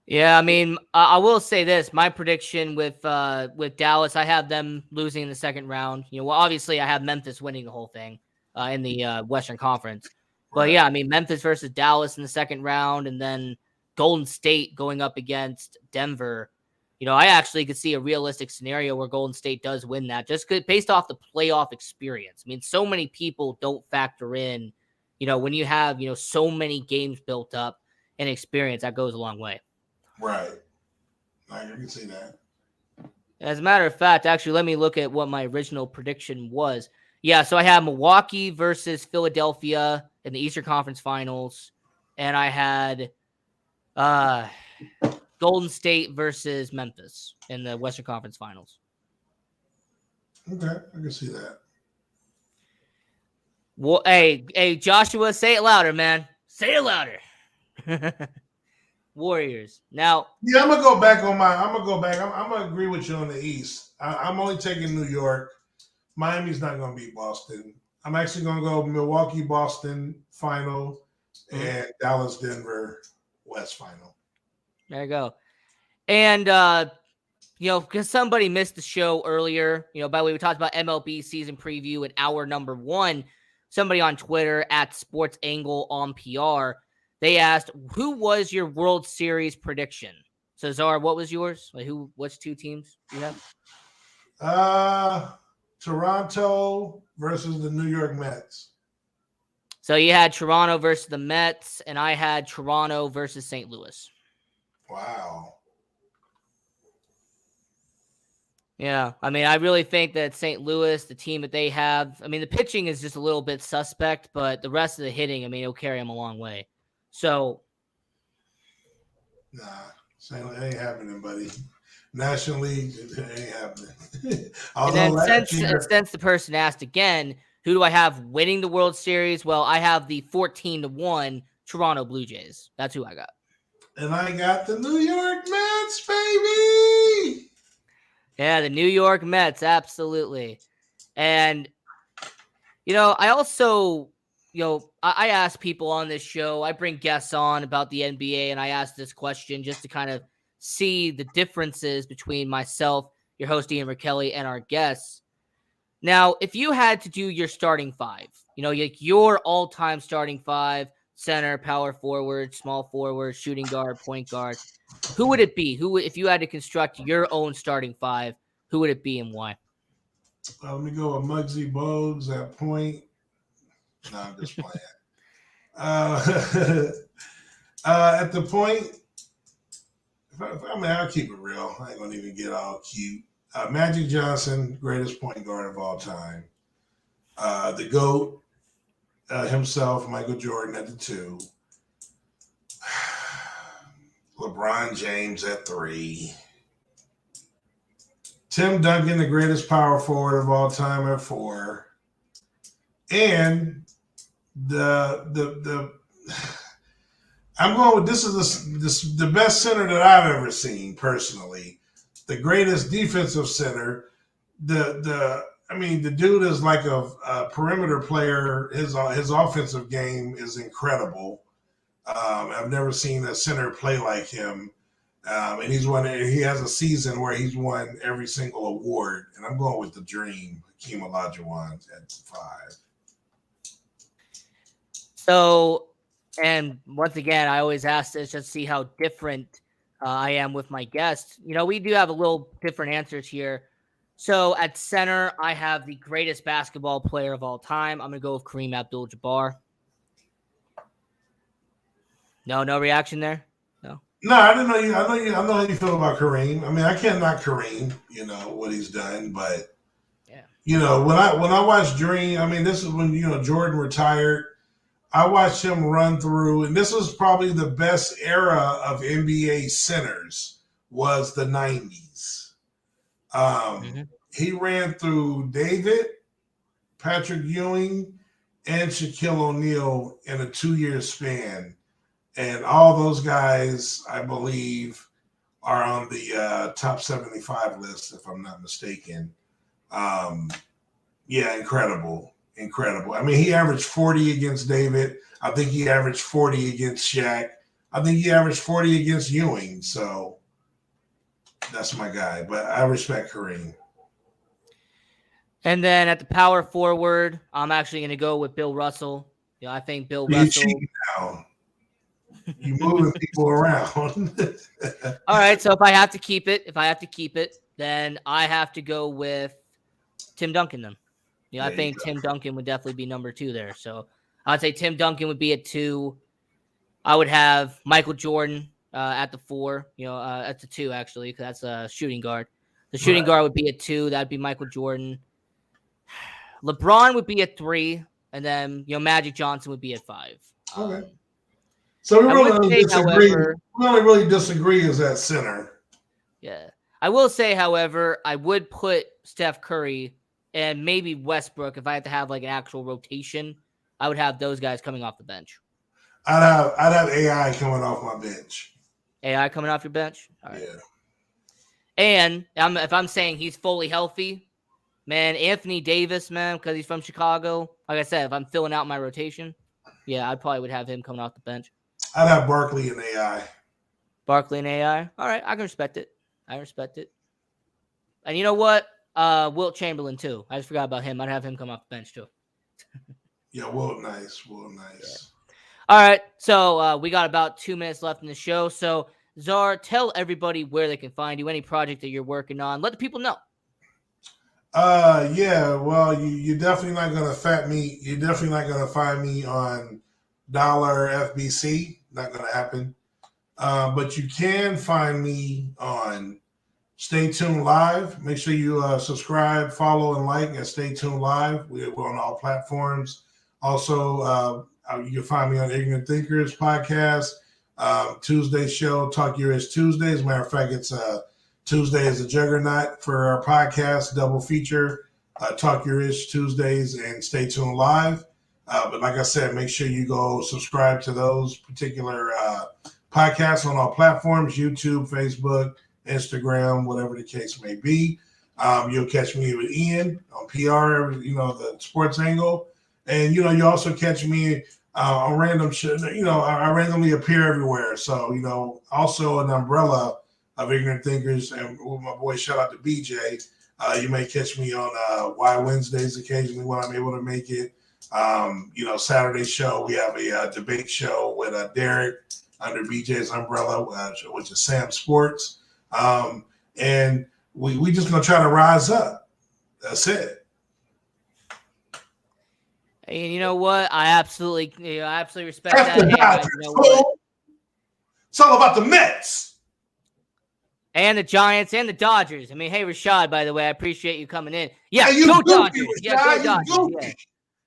Yeah, I mean, I will say this: my prediction with Dallas, I have them losing in the second round. Obviously, I have Memphis winning the whole thing in the Western Conference. But yeah, I mean, Memphis versus Dallas in the second round, and then Golden State going up against Denver. I actually could see a realistic scenario where Golden State does win that just based off the playoff experience. I mean, so many people don't factor in, when you have, so many games built up and experience, that goes a long way. Right. I can see that. As a matter of fact, actually, let me look at what my original prediction was. Yeah, so I had Milwaukee versus Philadelphia in the Eastern Conference Finals, and I had Golden State versus Memphis in the Western Conference Finals. Okay, I can see that. Well, hey, Joshua, say it louder, man. Say it louder. Warriors. Now, yeah, I'm gonna go back. I'm gonna agree with you on the East. I'm only taking New York. Miami's not gonna beat Boston. I'm actually gonna go Milwaukee, Boston final, and Dallas, Denver, West final. There you go. And because somebody missed the show earlier, by the way, we talked about MLB season preview at hour number 1. Somebody on Twitter at Sports Angle on PR, they asked, who was your World Series prediction? So, Czar, what was yours? What's 2 teams you have? Toronto versus the New York Mets. So you had Toronto versus the Mets, and I had Toronto versus St. Louis. Wow. Yeah, I mean, I really think that St. Louis, the team that they have, I mean, the pitching is just a little bit suspect, but the rest of the hitting, I mean, it'll carry them a long way. So. Nah, St. Louis ain't happening, buddy. National League, it ain't happening. And then since the person asked again, who do I have winning the World Series? Well, I have the 14-1 Toronto Blue Jays. That's who I got. And I got the New York Mets, baby. Yeah, the New York Mets, absolutely. And, I also, I ask people on this show, I bring guests on about the NBA, and I ask this question just to kind of see the differences between myself, your host Ian Rakelli, and our guests. Now, if you had to do your starting 5, your all-time starting 5, center, power forward, small forward, shooting guard, point guard, who would it be? If you had to construct your own starting 5, who would it be and why? Let me go with Muggsy Bogues at point. No, I'm just playing. At the point, I'll keep it real. I ain't gonna even get all cute. Magic Johnson, greatest point guard of all time. The GOAT himself, Michael Jordan at the 2. LeBron James at 3. Tim Duncan, the greatest power forward of all time at 4. And the I'm going with this is the best center that I've ever seen personally. The greatest defensive center. The dude is like a perimeter player. His offensive game is incredible. I've never seen a center play like him. And he has a season where he's won every single award. And I'm going with the Dream, Hakeem Olajuwon at 5. So, and once again, I always ask this just to see how different I am with my guests. We do have a little different answers here. So at center, I have the greatest basketball player of all time. I'm going to go with Kareem Abdul-Jabbar. No reaction there? No, I didn't know you. I know how you feel about Kareem. I mean, I can't knock Kareem, what he's done, but yeah. When I watched Dream, I mean, this is when Jordan retired. I watched him run through, and this was probably the best era of NBA centers was the 90s. He ran through David, Patrick Ewing, and Shaquille O'Neal in a 2-year span. And all those guys, I believe, are on the top 75 list, if I'm not mistaken. Yeah, incredible. I mean, he averaged 40 against David. I think he averaged 40 against Shaq. I think he averaged 40 against Ewing. So that's my guy. But I respect Kareem. And then at the power forward, I'm actually going to go with Bill Russell. I think Bill Russell. Now. You moving people around. All right, so if I have to keep it, then I have to go with Tim Duncan then. I think Tim Duncan would definitely be number 2 there. So I'd say Tim Duncan would be at 2. I would have Michael Jordan at the 4, at the 2 actually, because that's a shooting guard. The shooting guard would be at 2. That'd be Michael Jordan. LeBron would be at 3, and then Magic Johnson would be at 5. Okay. So we really disagree. We only really disagree is at center. Yeah. I will say, however, I would put Steph Curry and maybe Westbrook if I had to have like an actual rotation. I would have those guys coming off the bench. I'd have AI coming off my bench. AI coming off your bench? All right. Yeah. And if I'm saying he's fully healthy, man, Anthony Davis, man, because he's from Chicago. Like I said, if I'm filling out my rotation, yeah, I probably would have him coming off the bench. I'd have Barkley and AI. Barkley and AI? All right, I can respect it. And you know what? Wilt Chamberlain, too. I just forgot about him. I'd have him come off the bench, too. Yeah, Wilt nice. Yeah. All right, so we got about 2 minutes left in the show. So, Czar, tell everybody where they can find you, any project that you're working on. Let the people know. Yeah, well, you're definitely not gonna You're definitely not gonna find me on Dollar FBC. Not gonna happen. But you can find me on Stay Tuned Live. Make sure you subscribe, follow, and like at Stay Tuned Live. We're on all platforms. Also, you can find me on Ignorant Thinkers podcast. Tuesday show, Talk Your Ish Tuesday. As a matter of fact, it's Tuesday is a juggernaut for our podcast, double feature, Talk Your Ish Tuesdays and Stay Tuned Live. But like I said, make sure you go subscribe to those particular podcasts on all platforms, YouTube, Facebook, Instagram, whatever the case may be. You'll catch me with Ian on PR, the sports angle. And, you also catch me on random shit. I randomly appear everywhere. So, also an umbrella of Ignorant Thinkers. And with my boy, shout out to BJ. You may catch me on Why Wednesdays occasionally when I'm able to make it. Saturday show, we have a debate show with Derek under BJ's umbrella, which is Sam Sports. And we just going to try to rise up. That's it. And you know what? I absolutely respect that. It's all about the Mets. And the Giants and the Dodgers. I mean, hey, Rashad, by the way, I appreciate you coming in. Yeah, hey, go goofy, Dodgers. Rashad, Yeah, go Dodgers. Yeah.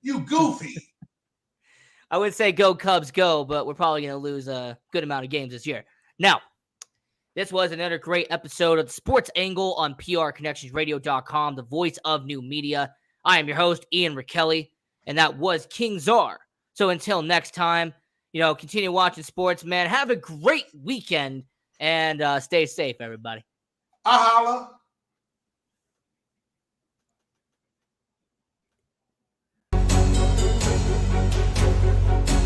You goofy. I would say go Cubs, go, but we're probably going to lose a good amount of games this year. Now, this was another great episode of the Sports Angle on PRConnectionsRadio.com, the voice of new media. I am your host, Ian Rakelli, and that was King Czar. So until next time, continue watching sports, man. Have a great weekend, and stay safe, everybody. Holla.